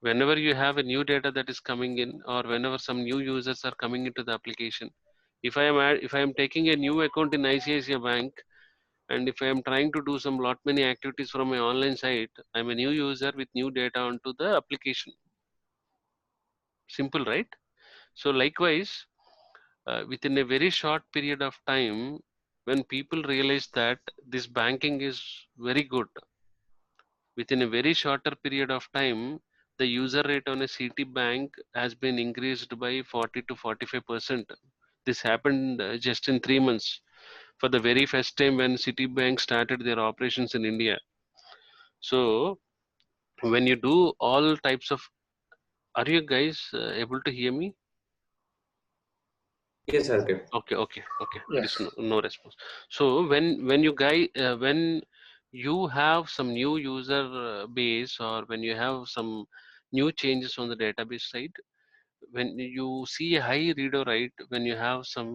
whenever you have a new data that is coming in, or whenever some new users are coming into the application, if I am taking a new account in ICICI Bank, and if I am trying to do some lot many activities from my online site, I'm a new user with new data onto the application. Simple, right? So likewise, within a very short period of time, when people realize that this banking is very good, within a very shorter period of time, the user rate on a Citibank has been increased by 40 to 45%. This happened just in 3 months. for the very first time when Citibank started their operations in India. So when you do all types of, are you guys able to hear me? Yes, Arke. Okay. There is Yes. no response. So when you have some new user base, or when you have some new changes on the database side, when you see a high read or write, when you have some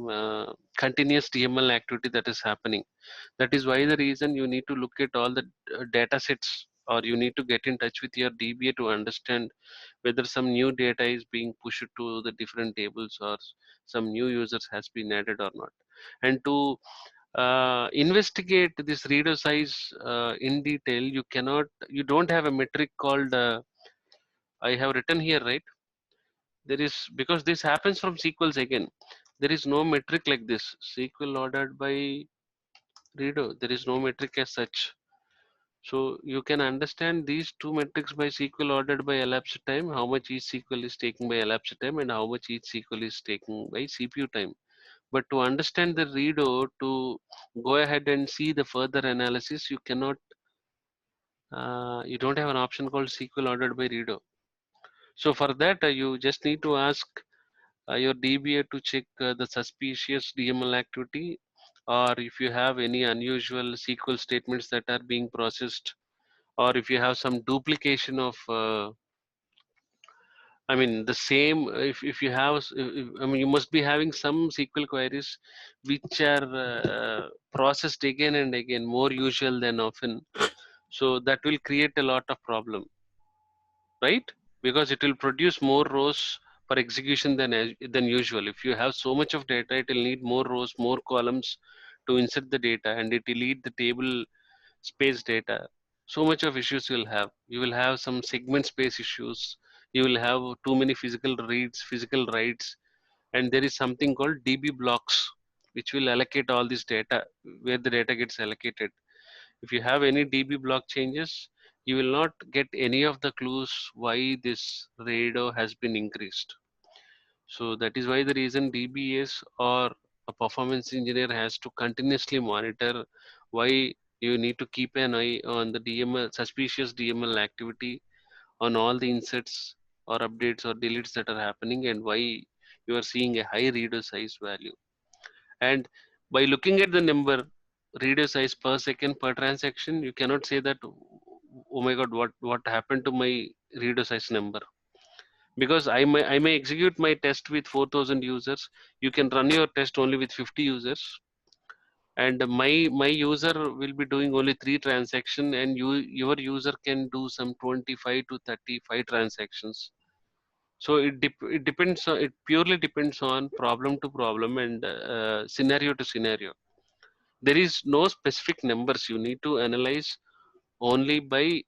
continuous DML activity that is happening, that is why the reason you need to look at all the data sets, or you need to get in touch with your DBA to understand whether some new data is being pushed to the different tables, or some new users has been added or not. And to investigate this reader size in detail, you don't have a metric called I have written here, right? There is, because this happens from SQLs again, there is no metric like this SQL ordered by reader. There is no metric as such. So you can understand these two metrics by SQL ordered by elapsed time, how much each SQL is taking by elapsed time, and how much each SQL is taking by CPU time. But to understand the reader, to go ahead and see the further analysis, you cannot, you don't have an option called SQL ordered by reader. So for that, you just need to ask your DBA to check the suspicious DML activity, or if you have any unusual SQL statements that are being processed, or if you have some duplication of I mean the same, if you have I mean, you must be having some SQL queries which are processed again and again, more usual than often. So that will create a lot of problem, right? Because it will produce more rows for execution than usual. If you have so much of data, it will need more rows, more columns to insert the data, and it will need the table space data. So much of issues you'll have. You will have some segment space issues. You will have too many physical reads, physical writes, and there is something called DB blocks, which will allocate all this data, where the data gets allocated. If you have any DB block changes, you will not get any of the clues why this radar has been increased. So that is why the reason DBS or a performance engineer has to continuously monitor why you need to keep an eye on the DML, suspicious DML activity, on all the inserts or updates or deletes that are happening, and why you are seeing a high reader size value. And by looking at the number, reader size per second per transaction, you cannot say that, oh my god, what happened to my reader size number? Because I may execute my test with 4,000 users. You can run your test only with 50 users, and my user will be doing only 3 transactions, and your user can do some 25 to 35 transactions. So it depends on, it purely depends on problem to problem, and scenario to scenario. There is no specific numbers. You need to analyze only by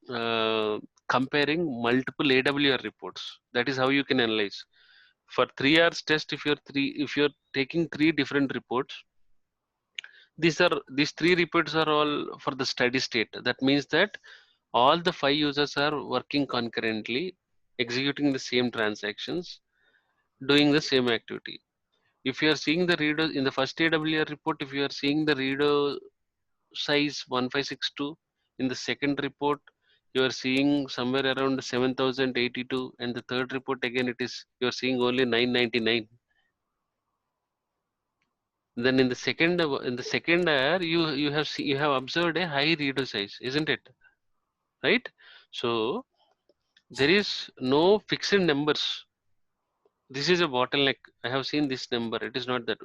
uh, comparing multiple AWR reports. That is how you can analyze. For 3 hours test, if you're taking 3 different reports, these 3 reports are all for the steady state. That means that all the 5 users are working concurrently, executing the same transactions, doing the same activity. If you are seeing the reader in the first AWR report, if you are seeing the reader size 1562, in the second report you are seeing somewhere around 7082, and the third report again it is, you are seeing only 999. Then in the second hour, you have observed a high reader size, isn't it? Right? So there is no fixed numbers. This is a bottleneck. I have seen this number. It is not that.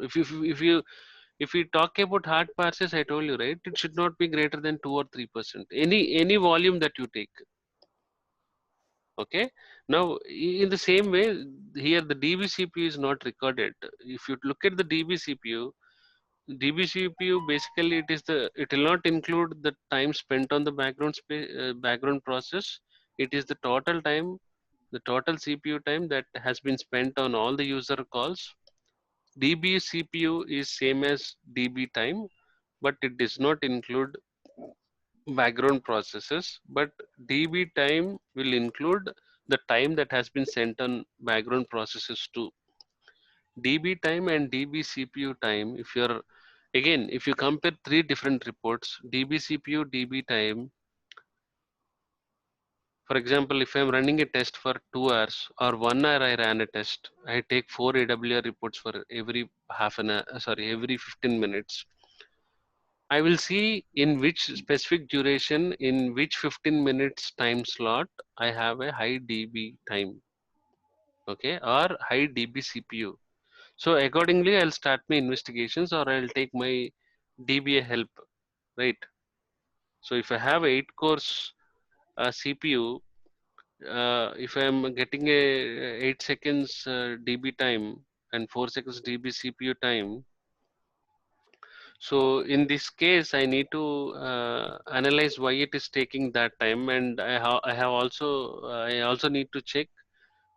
If you talk about hard passes, I told you, right, it should not be greater than 2 or 3%. Any volume that you take. Okay. Now in the same way, here the DBCPU is not recorded. If you look at the DBCPU, DBCPU basically it will not include the time spent on the background process. It is the total time, the total CPU time that has been spent on all the user calls. DBCPU is same as DB time, but it does not include background processes. But DB time will include the time that has been sent on background processes too. DB time and DB CPU time, if you're Again, if you compare 3 different reports, DB CPU, DB time. For example, if I'm running a test for 2 hours or 1 hour I ran a test, I take 4 AWR reports for every half an hour, every 15 minutes. I will see in which specific duration, in which 15 minutes time slot, I have a high DB time, okay, or high DB CPU. So accordingly, I'll start my investigations or I'll take my DBA help, right? So if I have 8 cores CPU, if I'm getting a 8 seconds DB time and 4 seconds DB CPU time, so in this case, I need to analyze why it is taking that time, and I also need to check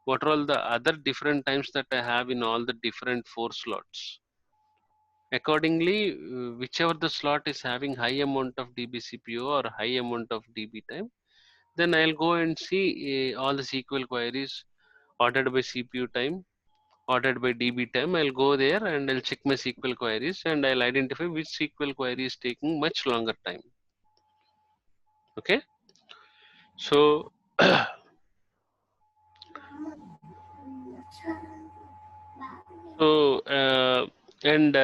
what are all the other different times that I have in all the different 4 slots. Accordingly, whichever the slot is having high amount of DB CPU or high amount of DB time, then I'll go and see all the SQL queries ordered by CPU time, ordered by DB time. I'll go there and I'll check my SQL queries and I'll identify which SQL query is taking much longer time. Okay, so so and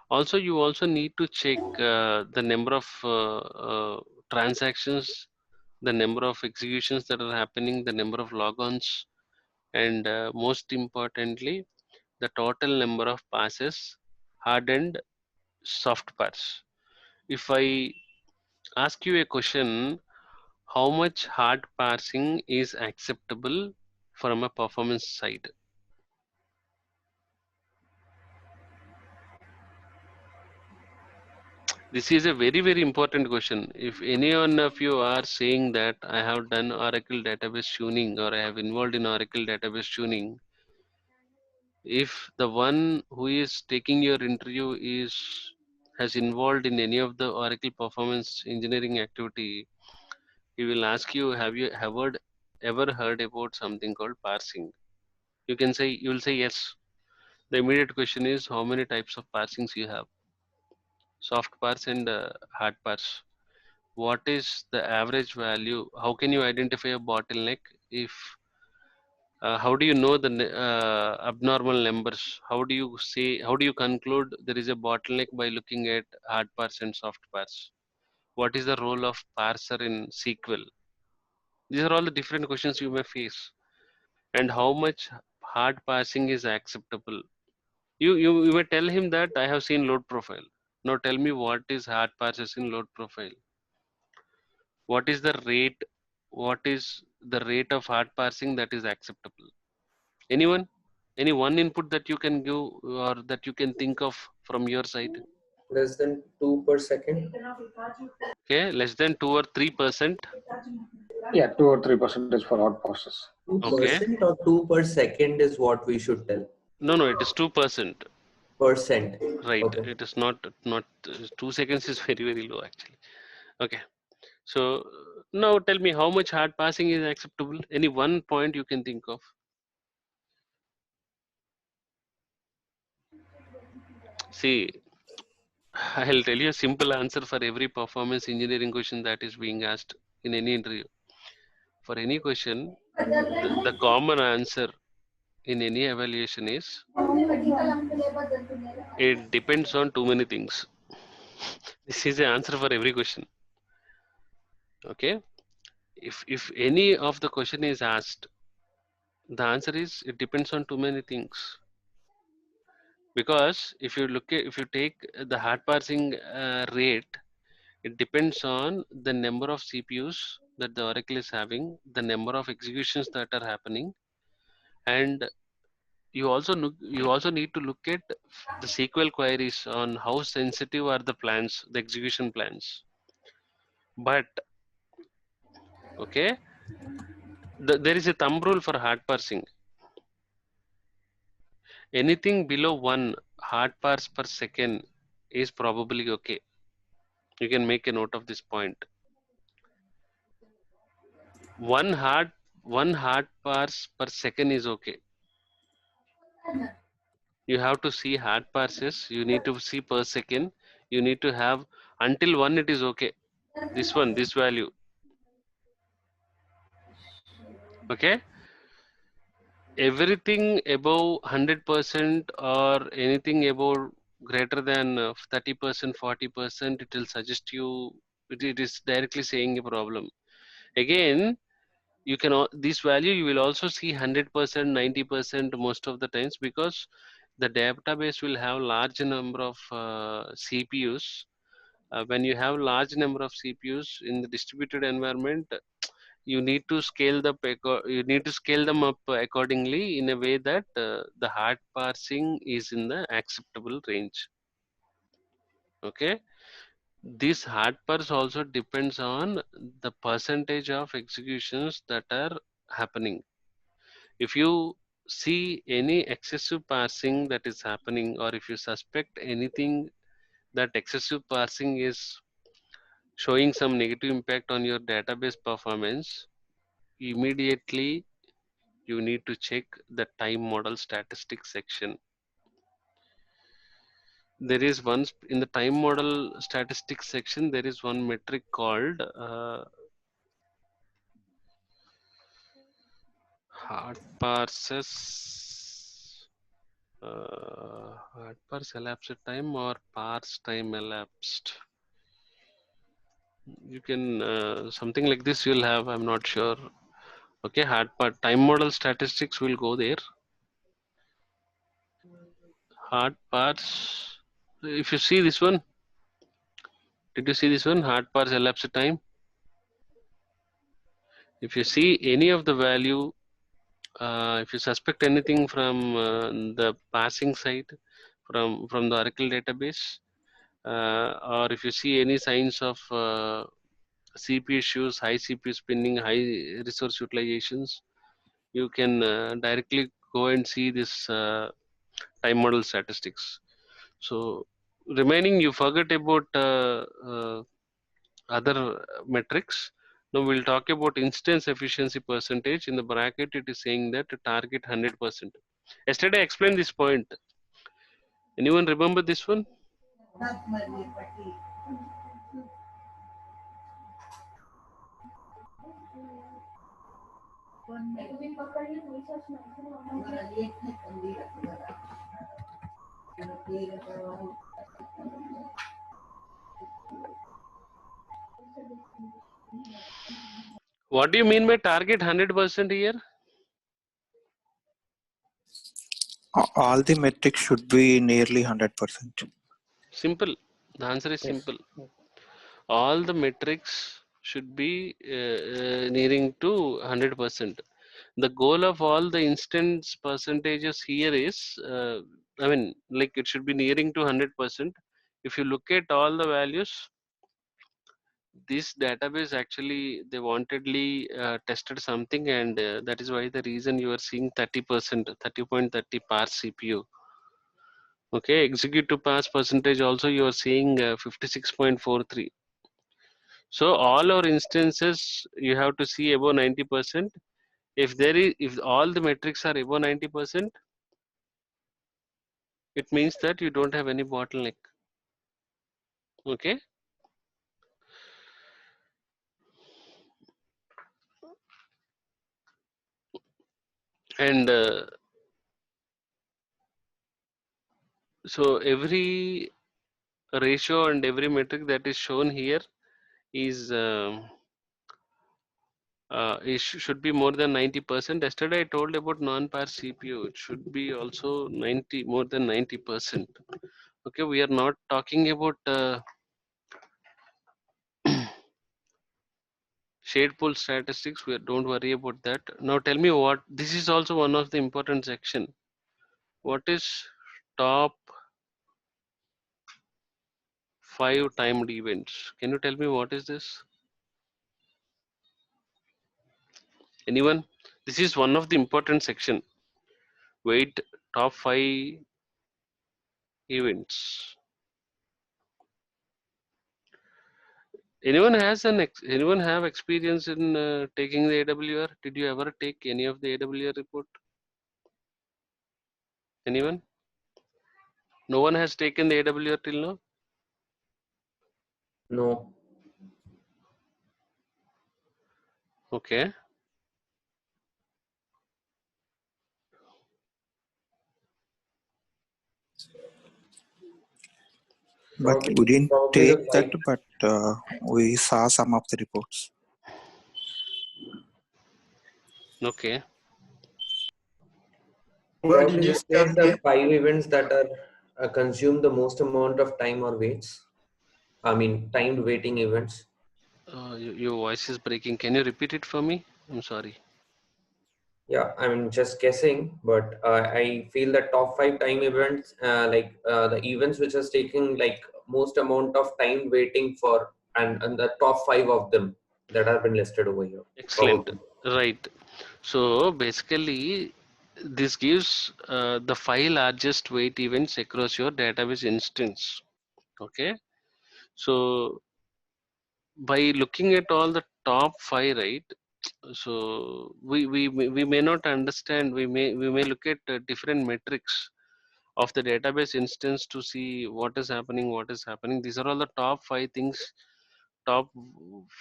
also you also need to check the number of transactions, the number of executions that are happening, the number of logons, and most importantly, the total number of passes, hard and soft parse. If I ask you a question, how much hard parsing is acceptable from a performance side? This is a very, very important question. If any one of you are saying that I have done Oracle database tuning or I have involved in Oracle database tuning, if the one who is taking your interview has involved in any of the Oracle performance engineering activity, he will ask you, have you ever heard about something called parsing? You will say yes. The immediate question is how many types of parsings you have, soft parse and hard parse. What is the average value? How can you identify a bottleneck? If how do you know the abnormal numbers? How do you conclude there is a bottleneck by looking at hard parse and soft parse? What is the role of parser in SQL? These are all the different questions you may face. And how much hard parsing is acceptable? You may tell him that I have seen load profile. Now tell me what is hard parses in load profile. What is the rate? What is the rate of hard parsing that is acceptable? Anyone? Any one input that you can give or that you can think of from your side? Less than 2 per second. Okay, less than 2 or 3%. Yeah, 2 or 3% is for hard passes. 2% or 2 per second is what we should tell. No, it is 2%. Percent. Right. Okay. It is not 2 seconds is very, very low actually. Okay. So now tell me how much hard passing is acceptable? Any one point you can think of? See, I'll tell you a simple answer for every performance engineering question that is being asked in any interview. For any question, the common answer in any evaluation is it depends on too many things. This is the answer for every question. Okay. If any of the question is asked, the answer is it depends on too many things. Because if you take the hard parsing rate, it depends on the number of CPUs that the Oracle is having, the number of executions that are happening, and you also need to look at the SQL queries on how sensitive are the plans, the execution plans. But okay, there is a thumb rule for hard parsing. Anything below 1 hard parse per second is probably okay. You can make a note of this point. One hard parse per second is okay. You have to see hard parses. You need to see per second. You need to have until 1 it is okay. This one, this value. Okay. Everything above 100% or anything above greater than 30%, 40%, it will suggest you, it is directly saying a problem. Again, you can, this value you will also see 100%, 90% most of the times, because the database will have large number of CPUs. When you have large number of CPUs in the distributed environment, you need to scale you need to scale them up accordingly in a way that the hard parsing is in the acceptable range. Okay, this hard parse also depends on the percentage of executions that are happening. If you see any excessive parsing that is happening, or if you suspect anything that excessive parsing is showing some negative impact on your database performance, immediately you need to check the time model statistics section. There is one in the time model statistics section, there is one metric called hard parses, hard parse elapsed time or parse time elapsed. You can something like this you'll have, I'm not sure. Okay, hard part time model statistics will go there. Hard parse, if you see this one, did you see this one, hard parse elapsed time? If you see any of the value, if you suspect anything from the parsing side from the Oracle database, or if you see any signs of CPU issues, high CPU spinning, high resource utilizations, you can directly go and see this time model statistics. So remaining, you forget about other metrics. Now we'll talk about instance efficiency percentage. In the bracket, it is saying that target 100%. Yesterday I explained this point. Anyone remember this one? What do you mean by target 100% here? All the metrics should be nearly 100%. Simple. The answer is simple. All the metrics should be nearing to 100%. The goal of all the instance percentages here is, I mean, like it should be nearing to 100%. If you look at all the values, this database actually they wantedly tested something, and that is why the reason you are seeing 30%, 30.30 parse CPU. Okay, execute to pass percentage also you are seeing 56.43. So all our instances you have to see above 90%. If all the metrics are above 90%, it means that you don't have any bottleneck. Okay. And so every ratio and every metric that is shown here is it should be more than 90%. Yesterday I told about non-parse CPU. It should be also more than 90%. Okay, we are not talking about shade pool statistics. Don't worry about that. Now tell me what, this is also one of the important section. What is top 5 timed events? Can you tell me what is this? Anyone? This is one of the important section. Wait, top 5 events. Anyone have experience in taking the AWR? Did you ever take any of the AWR report? Anyone? No one has taken the AWR till now? No. Okay. But Probably, we didn't probably the take that, flight. but we saw some of the reports. Okay. What you Probably this just says come the here? 5 events that are consume the most amount of time or waits. I mean, timed waiting events. Your voice is breaking. Can you repeat it for me? I'm sorry. Yeah, I mean, just guessing, but I feel that top 5 time events, the events which is taking like most amount of time waiting for, and the top 5 of them that have been listed over here. Excellent. Probably. Right. So basically, this gives the 5 largest wait events across your database instance. Okay. So by looking at all the top 5, right? So we may not understand. We may look at different metrics of the database instance to see what is happening. What is happening? These are all the top 5 things, top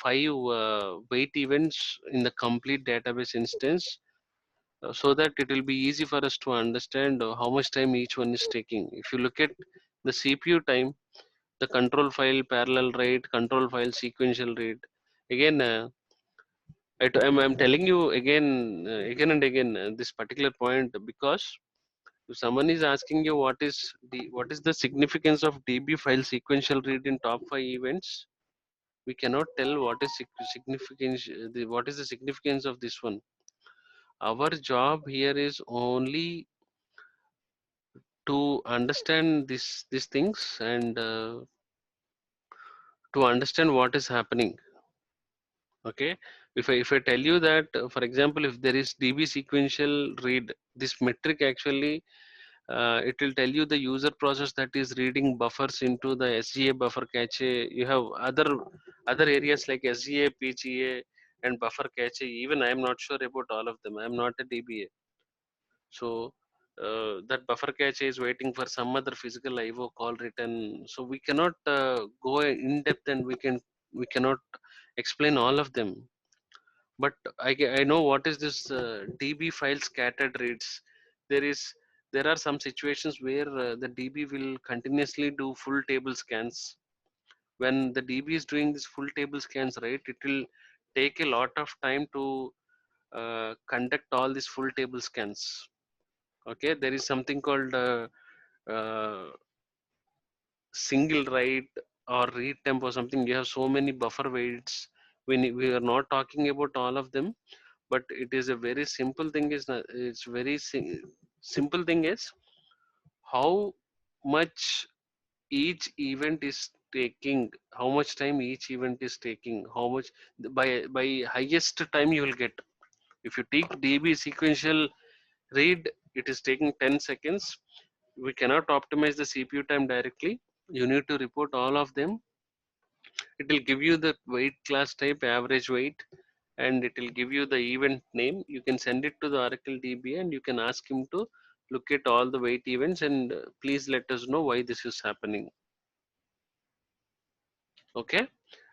5 wait events in the complete database instance, so that it will be easy for us to understand how much time each one is taking. If you look at the CPU time, the control file parallel rate, control file sequential rate, again, I'm telling you again and again this particular point, because if someone is asking you what is the significance of DB file sequential read in top 5 events, we cannot tell what is significance. What is the significance of this one? Our job here is only to understand these things, and to understand what is happening. Okay, if I tell you that, for example, if there is DB sequential read, this metric actually, it will tell you the user process that is reading buffers into the SGA buffer cache. You have other areas like SGA, PGA, and buffer cache. Even I am not sure about all of them. I am not a DBA. So that buffer cache is waiting for some other physical IO call return. So we cannot go in depth, and we cannot explain all of them. But I know what is this DB file scattered reads. There is there are some situations where the DB will continuously do full table scans. When the DB is doing this full table scans, right, it will take a lot of time to conduct all these full table scans. Okay, there is something called uh, single write or read temp or something. You have so many buffer weights. We are not talking about all of them, but it is a very simple thing. It's very simple thing is how much each event is taking, how much time each event is taking, how much by highest time you will get. If you take DB sequential read, it is taking 10 seconds. We cannot optimize the CPU time directly. You need to report all of them. It will give you the weight class type, average weight, and it will give you the event name. You can send it to the Oracle DB and you can ask him to look at all the weight events, and please let us know why this is happening. Okay.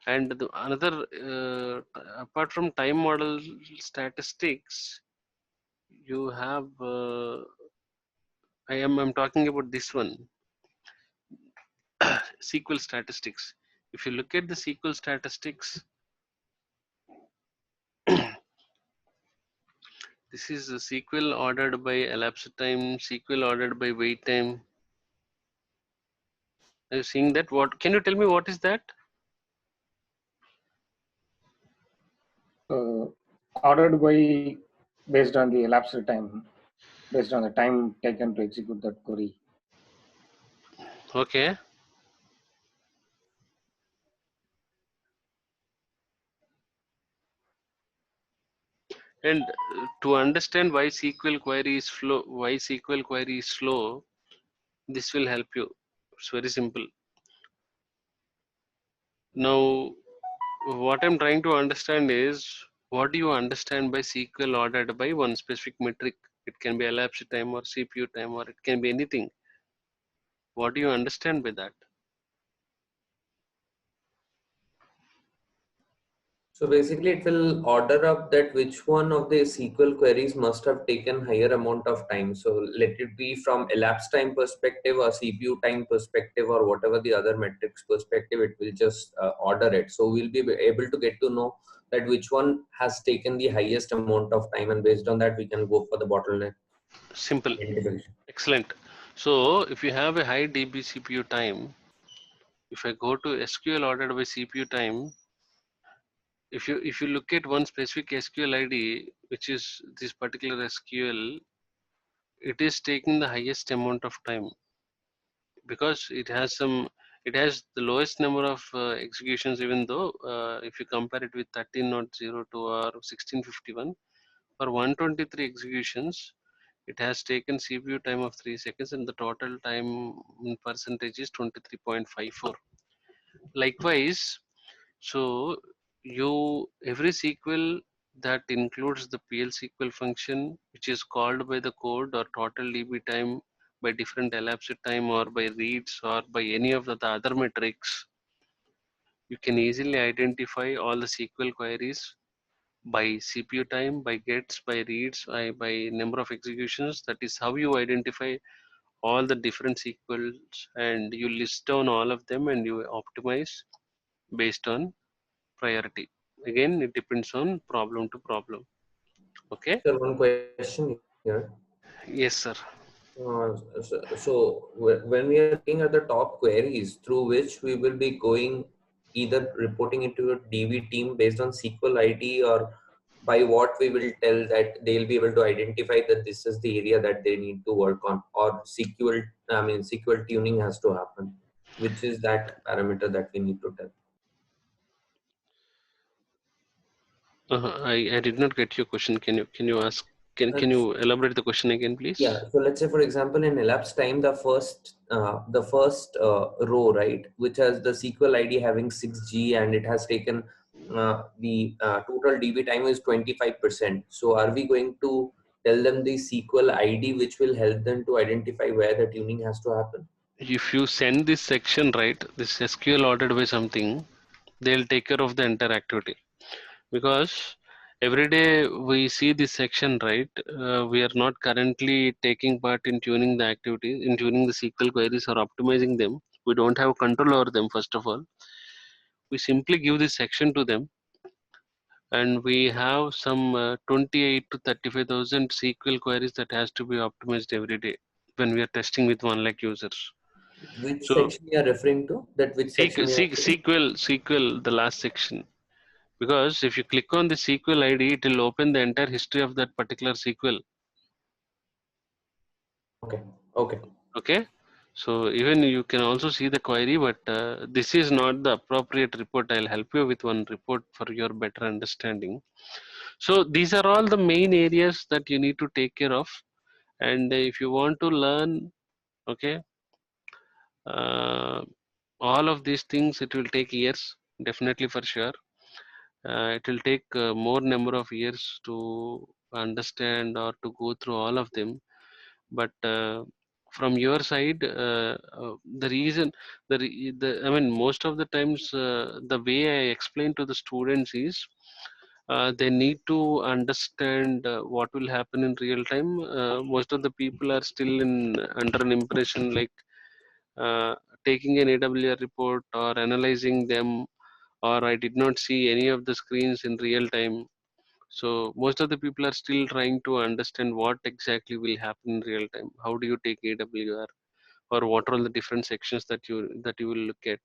And another apart from time model statistics, you have I'm talking about this one, SQL statistics. If you look at the SQL statistics, this is a SQL ordered by elapsed time, SQL ordered by wait time. Are you seeing that? What can you tell me? What is that? Ordered by based on the elapsed time, based on the time taken to execute that query. Okay. And to understand why SQL query is slow, this will help you. It's very simple. Now, what I'm trying to understand is, what do you understand by SQL ordered by one specific metric? It can be elapsed time or CPU time, or it can be anything. What do you understand by that? So basically it will order up that which one of the SQL queries must have taken higher amount of time. So let it be from elapsed time perspective or CPU time perspective or whatever the other metrics perspective, it will just order it. So we'll be able to get to know that which one has taken the highest amount of time, and based on that we can go for the bottleneck. Simple. Integration. Excellent. So if you have a high DB CPU time, if I go to SQL ordered by CPU time, if you look at one specific SQL ID, which is this particular SQL, it is taking the highest amount of time because it has the lowest number of executions, even though if you compare it with 13.02 or 1651 for 123 executions, it has taken CPU time of 3 seconds and the total time in percentage is 23.54. Likewise, so every SQL that includes the PL SQL function, which is called by the code or total DB time by different elapsed time or by reads or by any of the other metrics, you can easily identify all the SQL queries by CPU time, by gets, by reads, by number of executions. That is how you identify all the different SQLs and you list down all of them and you optimize based on priority. Again, it depends on problem to problem. Okay. So one question here. Yes, sir. When we are looking at the top queries through which we will be going, either reporting into a DB team based on SQL ID, or by what we will tell that they'll be able to identify that this is the area that they need to work on, or SQL tuning has to happen. Which is that parameter that we need to tell? I did not get your question. Can you ask? Can you elaborate the question again, please? Yeah. So let's say, for example, in elapsed time, the first row, right, which has the SQL ID having 6G and it has taken the total DB time is 25%. So are we going to tell them the SQL ID, which will help them to identify where the tuning has to happen? If you send this section, right, this SQL ordered by something, they'll take care of the entire activity. Because every day we see this section, right, we are not currently taking part in tuning the activities, in tuning the SQL queries or optimizing them. We don't have control over them. First of all, we simply give this section to them, and we have some 28 to 35,000 SQL queries that has to be optimized every day when we are testing with 1 lakh users. Which So section you are referring to? That which section you are referring? SQL, the last section. Because if you click on the SQL ID, it will open the entire history of that particular SQL. Okay. Okay. Okay. So even you can also see the query, but this is not the appropriate report. I'll help you with one report for your better understanding. So these are all the main areas that you need to take care of. And if you want to learn, okay, all of these things, it will take years, definitely for sure. It will take more number of years to understand or to go through all of them. But from your side, the reason, I mean, most of the times, the way I explain to the students is they need to understand what will happen in real time. Most of the people are still in under an impression like uh, taking an AWR report or analyzing them, or I did not see any of the screens in real time. So most of the people are still trying to understand what exactly will happen in real time. How do you take AWR, or what are all the different sections that you will look at,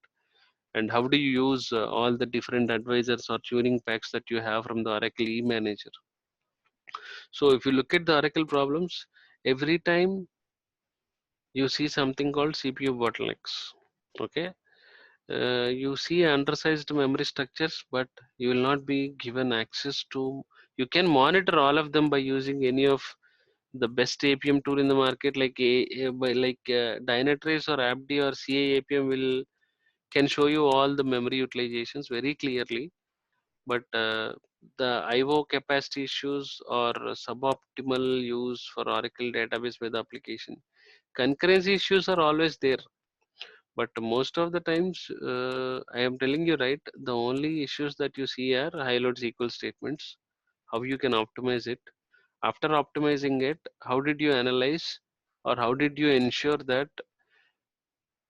and how do you use all the different advisors or tuning packs that you have from the Oracle eManager. So if you look at the Oracle problems, every time you see something called CPU bottlenecks. Okay, you see undersized memory structures, but you will not be given access to. You can monitor all of them by using any of the best APM tool in the market, like Dynatrace or AppD or CA APM can show you all the memory utilizations very clearly. But the IO capacity issues or suboptimal use for Oracle database web application, concurrency issues are always there. But most of the times, I am telling you, right, the only issues that you see are high load SQL statements, how you can optimize it. After optimizing it, how did you analyze, or how did you ensure that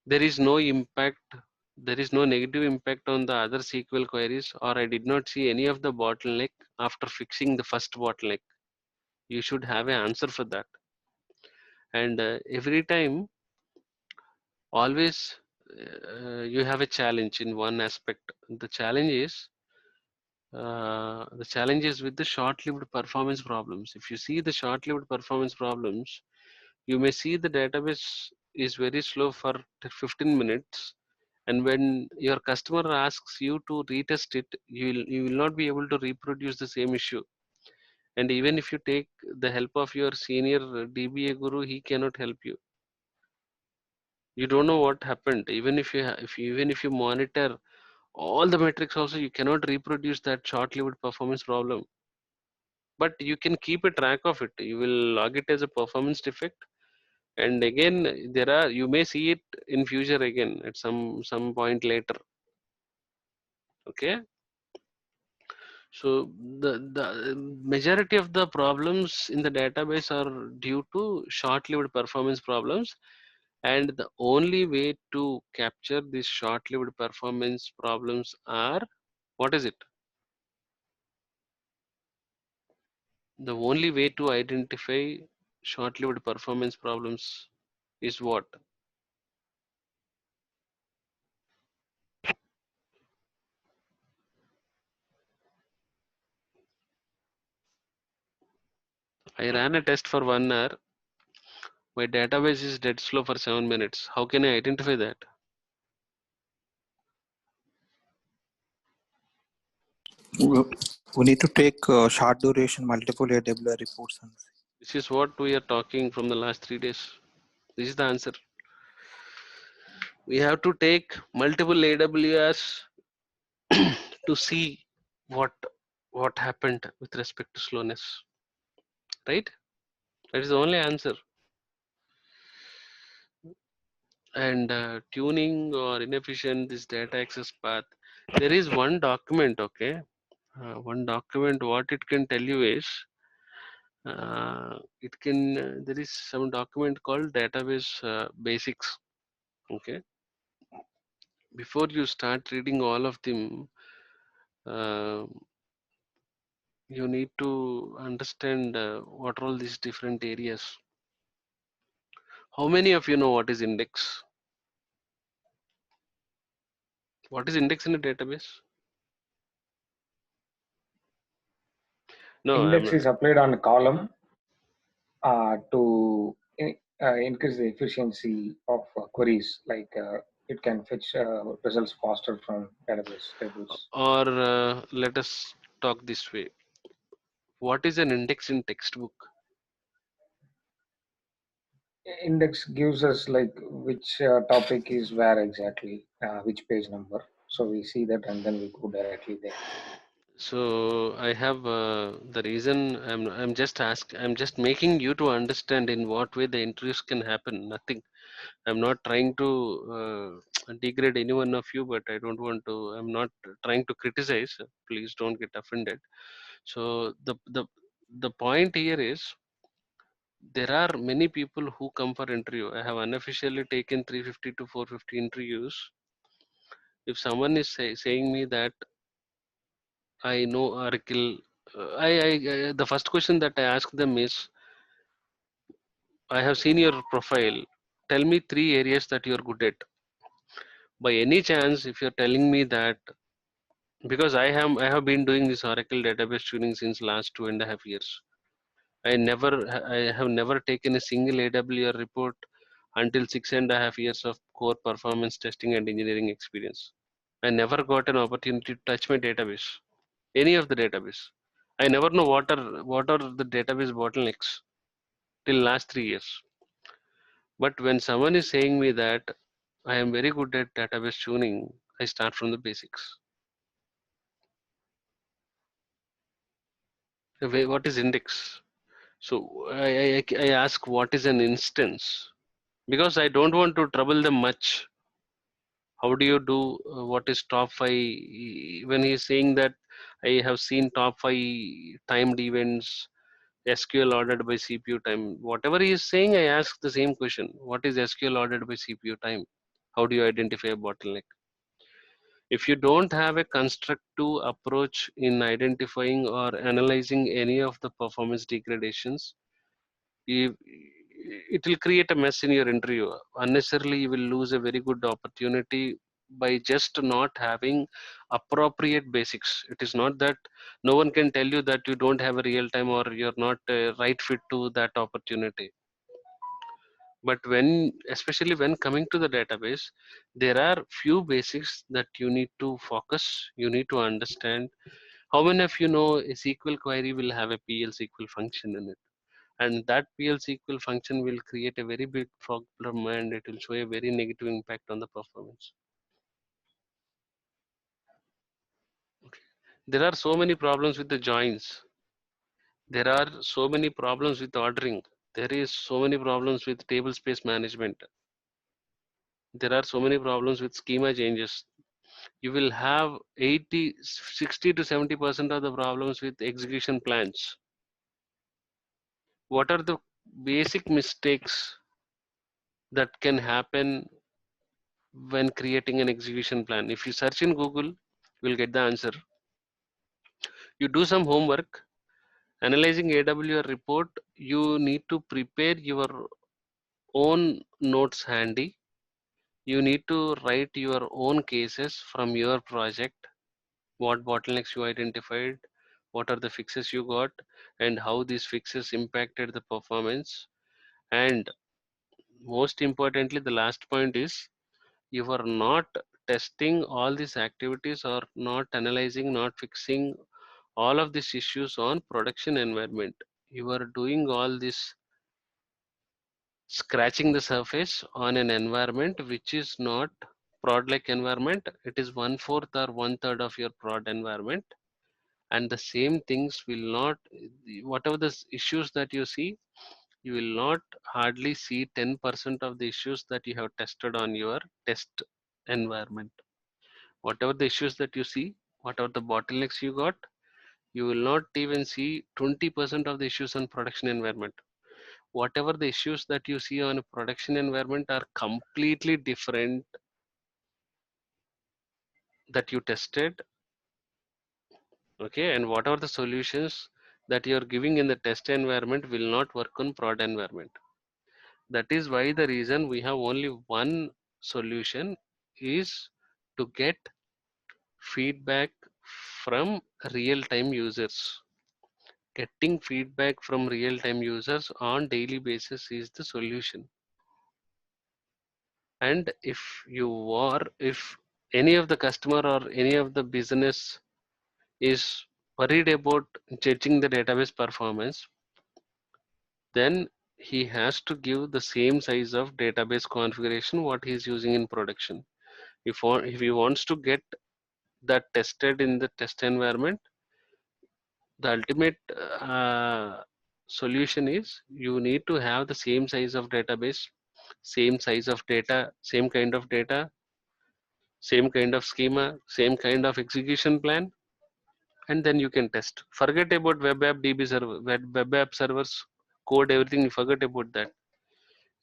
there is no impact, there is no negative impact on the other SQL queries, or I did not see any of the bottleneck after fixing the first bottleneck? You should have an answer for that. And every time, always you have a challenge in one aspect. The challenge is with the short-lived performance problems. If you see the short-lived performance problems, you may see the database is very slow for 15 minutes, and when your customer asks you to retest it, you will not be able to reproduce the same issue. And even if you take the help of your senior DBA guru, he cannot help you. You don't know what happened. Even if you monitor all the metrics also, you cannot reproduce that short-lived performance problem. But you can keep a track of it. You will log it as a performance defect, and again you may see it in future again at some point later. Okay, so the majority of the problems in the database are due to short-lived performance problems, and the only way to capture these short-lived performance problems are, what is it? The only way to identify short-lived performance problems is what? I ran a test for 1 hour. My database is dead slow for 7 minutes. How can I identify that? We need to take short duration multiple AWR reports. And This is what we are talking from the last 3 days. This is the answer. We have to take multiple AWS to see what happened with respect to slowness, right? That is the only answer. And tuning or inefficient this data access path, there is one document, okay? One document, what it can tell you is, there is some document called database basics. Okay, before you start reading all of them, uh, you need to understand what are all these different areas. How many of you know what is index? What is index in a database? No, Index is applied on column to increase the efficiency of queries. Like it can fetch results faster from database tables. or let us talk this way. What is an index in textbook? Index gives us like which topic is where exactly, which page number. So we see that and then we go directly there. So I have the reason I'm just making you to understand in what way the interviews can happen. Nothing. I'm not trying to degrade any one of you, but I don't want to. I'm not trying to criticize. Please don't get offended. So the point here is, there are many people who come for interview. I have unofficially taken 350 to 450 interviews. If someone is saying me that I know Oracle, the first question that I ask them is, I have seen your profile. Tell me 3 areas that you are good at. By any chance, if you're telling me that, because I have been doing this Oracle database tuning since last 2.5 years. I have never taken a single AWR report until 6.5 years of core performance testing and engineering experience. I never got an opportunity to touch my database, any of the database. I never know what are the database bottlenecks till last 3 years. But when someone is saying me that I am very good at database tuning, I start from the basics. What is index? So I ask what is an instance, because I don't want to trouble them much. How do you do what is top 5? When he's saying that I have seen top 5 timed events, SQL ordered by CPU time. Whatever he is saying, I ask the same question. What is SQL ordered by CPU time? How do you identify a bottleneck? If you don't have a constructive approach in identifying or analyzing any of the performance degradations, you, it will create a mess in your interview. Unnecessarily, you will lose a very good opportunity by just not having appropriate basics. It is not that no one can tell you that you don't have a real time or you're not a right fit to that opportunity. But when, especially when coming to the database, there are few basics that you need to focus, you need to understand. How many of you know a SQL query will have a PL SQL function in it? And that PL SQL function will create a very big problem and it will show a very negative impact on the performance. Okay. There are so many problems with the joins. There are so many problems with ordering. There is so many problems with table space management. There are so many problems with schema changes. You will have 60 to 70% of the problems with execution plans. What are the basic mistakes that can happen when creating an execution plan? If you search in Google, you will get the answer. You do some homework, analyzing AWR report, you need to prepare your own notes handy. You need to write your own cases from your project, what bottlenecks you identified, what are the fixes you got, and how these fixes impacted the performance. And most importantly, the last point is you are not testing all these activities or not analyzing, not fixing all of these issues on production environment. You are doing all this scratching the surface on an environment which is not prod like environment. It is 1/4 or 1/3 of your prod environment, and the same things will not, whatever the issues that you see, you will not hardly see 10% of the issues that you have tested on your test environment. Whatever the issues that you see, whatever the bottlenecks you got, you will not even see 20% of the issues on production environment. Whatever the issues that you see on a production environment are completely different that you tested. Okay, and whatever the solutions that you are giving in the test environment will not work on prod environment. That is why the reason we have only one solution is to get feedback from real-time users. Getting feedback from real-time users on daily basis is the solution. And if any of the customer or any of the business is worried about judging the database performance, then he has to give the same size of database configuration what he is using in production. If he wants to get that tested in the test environment, the ultimate solution is you need to have the same size of database, same size of data, same kind of data, same kind of schema, same kind of execution plan, and then you can test. Forget about web app DB server, web app servers, code, everything. You forget about that.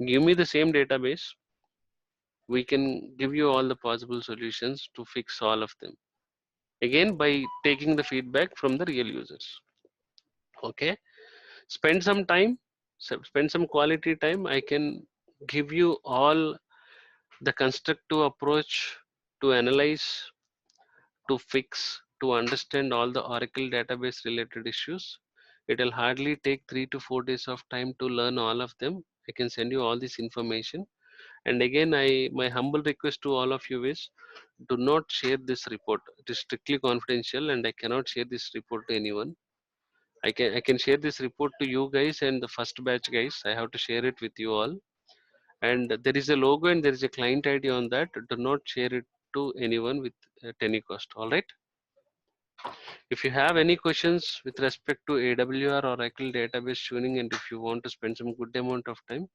Give me the same database. We can give you all the possible solutions to fix all of them. Again, by taking the feedback from the real users. Okay, spend some time, spend some quality time. I can give you all the constructive approach to analyze, to fix, to understand all the Oracle database related issues. It will hardly take 3 to 4 days of time to learn all of them. I can send you all this information. And again, my humble request to all of you is do not share this report. It is strictly confidential and I cannot share this report to anyone. I can share this report to you guys and the first batch guys. I have to share it with you all. And there is a logo and there is a client ID on that. Do not share it to anyone with at any cost. All right. If you have any questions with respect to AWR or Oracle database tuning, and if you want to spend some good amount of time,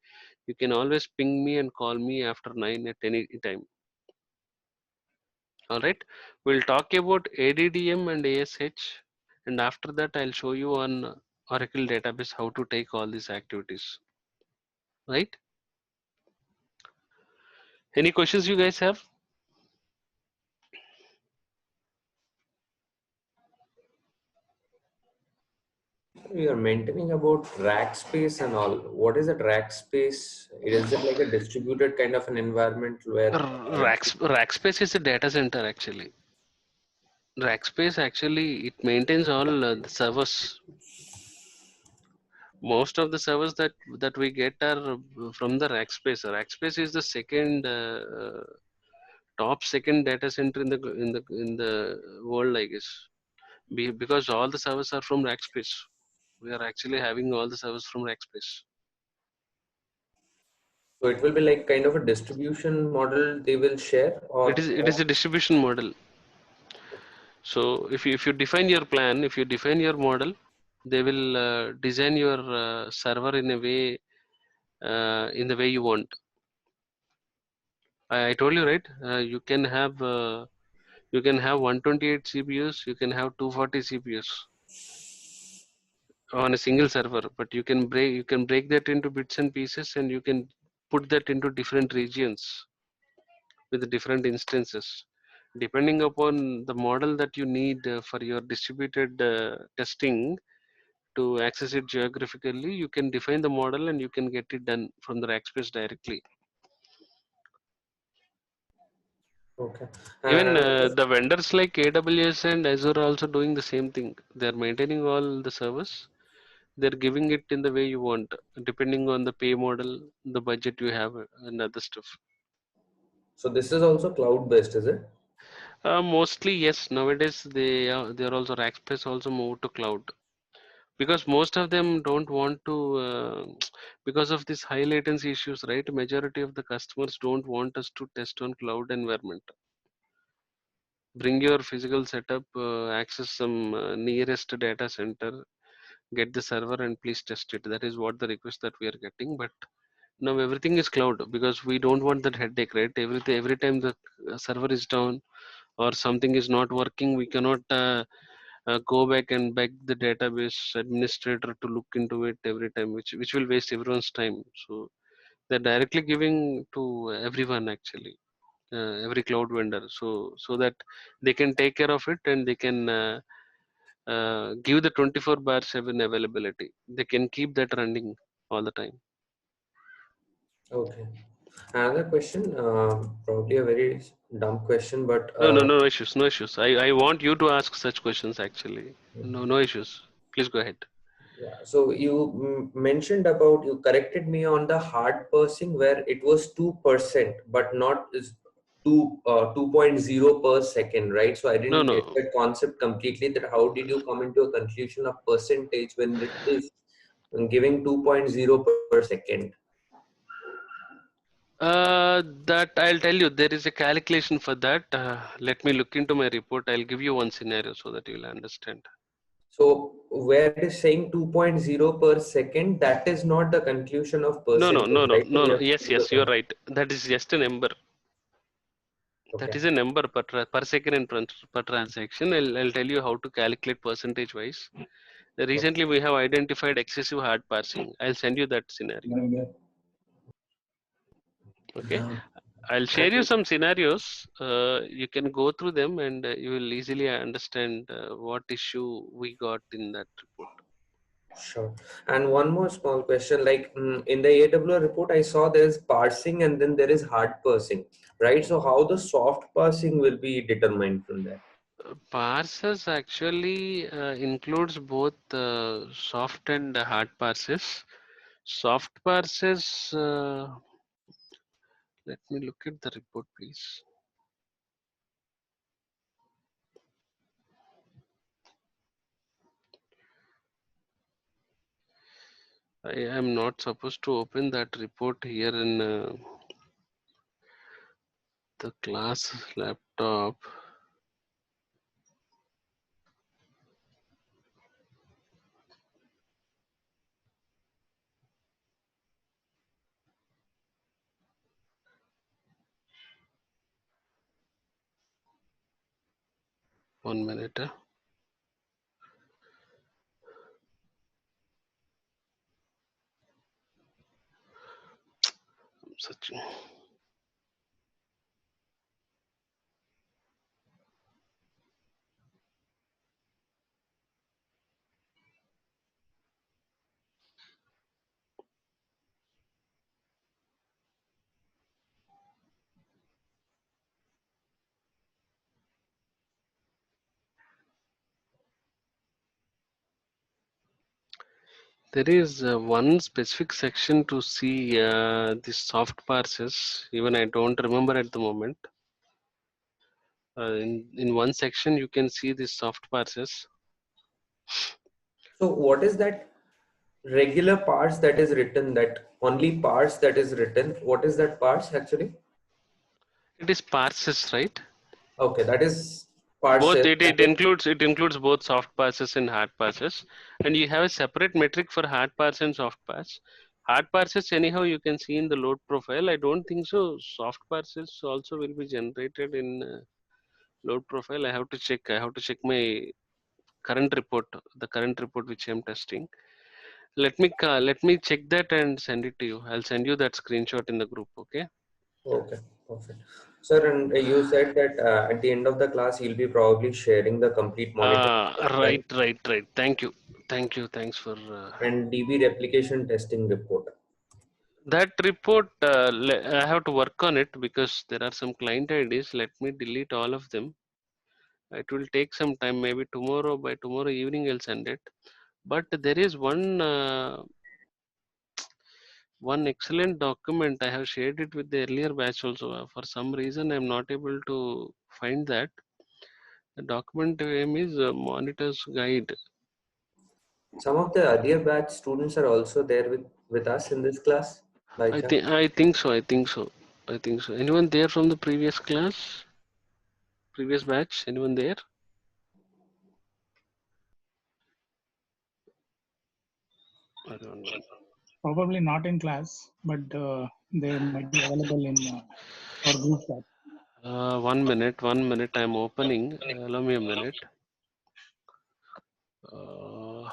you can always ping me and call me after 9 at any time. All right. We'll talk about ADDM and ASH, and after that, I'll show you on Oracle database how to take all these activities. Right? Any questions you guys have? We are maintaining about rack space and all. What is that rack space? Is it like a distributed kind of an environment where Rackspace is a data center actually. Rackspace actually it maintains all the servers. Most of the servers that we get are from the Rackspace. Rackspace is the second top second data center in the world, I guess. Because all the servers are from Rackspace. We are actually having all the servers from Rackspace. so it will be like kind of a distribution model they will share, or It is a distribution model. So if you define your plan, if you define your model, they will design your server in a way in the way you want. I told you right. You can have 128 CPUs. You can have 240 CPUs on a single server, but you can break that into bits and pieces, and you can put that into different regions with different instances depending upon the model that you need for your distributed testing. To access it geographically, you can define the model and you can get it done from the Rackspace directly. okay. Even And the vendors like AWS and Azure are also doing the same thing. They're maintaining all the servers. They're giving it in the way you want, depending on the pay model, the budget you have, and other stuff. so this is also cloud based, is it? Mostly, yes. Nowadays, they are also Rackspace also moved to cloud because most of them don't want to because of these high latency issues, right? Majority of the customers don't want us to test on cloud environment. Bring your physical setup, access some nearest data center, get the server and please test it. That is what the request that we are getting. But now everything is cloud because we don't want that headache, right? Every time the server is down or something is not working, we cannot go back and beg the database administrator to look into it every time, which will waste everyone's time. So they're directly giving to everyone actually, every cloud vendor, so that they can take care of it and they can give the 24/7 availability. They can keep that running all the time. Okay. Another question, probably a very dumb question, but No issues, no issues. I want you to ask such questions actually. No issues. Please go ahead. yeah. So you mentioned about, you corrected me on the hard parsing where it was 2%, but not is 2.0 per second, right? So I No, didn't get no. that concept completely. That how did you come into a conclusion of percentage when it is giving 2.0 per second? That I'll tell you. There is a calculation for that. Let me look into my report. I'll give you one scenario so that you'll understand. So where it is saying 2.0 per second, that is not the conclusion of percentage, right? So we No. have to Yes, do the you're right. That is just a number. That okay. is a number per second and per transaction. I'll tell you how to calculate percentage wise. Recently, we have identified excessive hard parsing. I'll send you that scenario. Okay. I'll share you some scenarios. You can go through them and you will easily understand what issue we got in that report. Sure. And one more small question, like in the AWR report, I saw there's parsing and then there is hard parsing, right? So how the soft parsing will be determined from there? Parsers actually includes both soft and hard parsers. Soft parsers, let me look at the report, please. I am not supposed to open that report here in the class laptop. 1 minute. I'm searching. There is one specific section to see the soft parses. Even I don't remember at the moment. In one section, you can see the soft parses. So what is that regular parse that is written, that only parse that is written? What is that parse actually? It is parses, right? Okay, that is Both parses. it includes both soft parses and hard parses, and you have a separate metric for hard parse and soft parse. Hard parses anyhow you can see in the load profile. I don't think so. Soft parses also will be generated in load profile. I have to check. I have to check my current report, the current report which I'm testing. Let me check that and send it to you. I'll send you that screenshot in the group. Okay. Okay, perfect. Sir, and you said that at the end of the class, you'll be probably sharing the complete monitor Right. Thanks for and DB replication testing report. that report. I have to work on it because there are some client IDs. Let me delete all of them. It will take some time. Maybe tomorrow, by tomorrow evening, I'll send it. But there is one excellent document. I have shared it with the earlier batch also. For some reason, I'm not able to find that. The document name is Monitor's Guide. Some of the earlier batch students are also there with us in this class, by chance. I think so. Anyone there from the previous class? Previous batch? Anyone there? I don't know. Probably not in class, but they might be available in our group chat. 1 minute. I'm opening. Allow me a minute. Uh,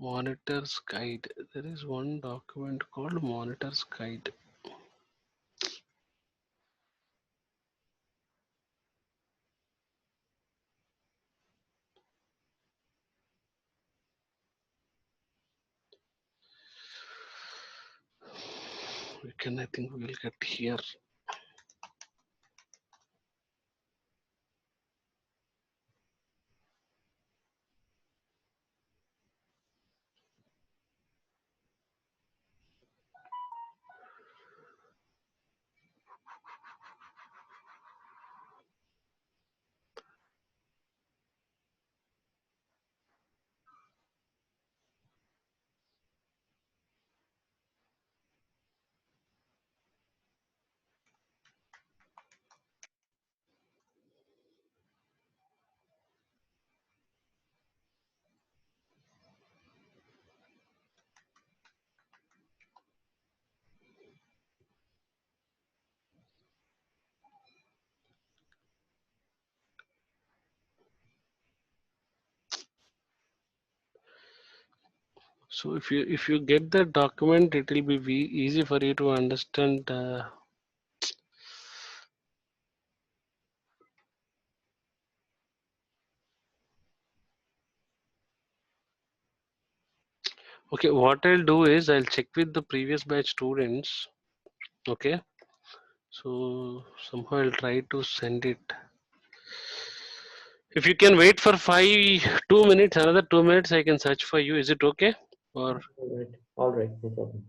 Monitor's Guide. There is one document called Monitor's Guide. I think we'll get here. So if you get the document, it will be easy for you to understand. Okay, what I'll do is I'll check with the previous batch students. Okay, so somehow I'll try to send it. If you can wait for 2 minutes, another 2 minutes, I can search for you. Is it okay? Or all right, no problem.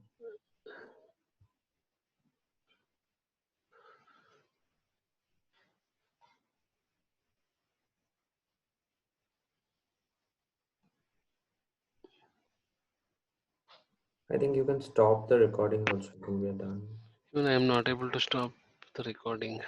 I think you can stop the recording also when we are done. even I am not able to stop the recording.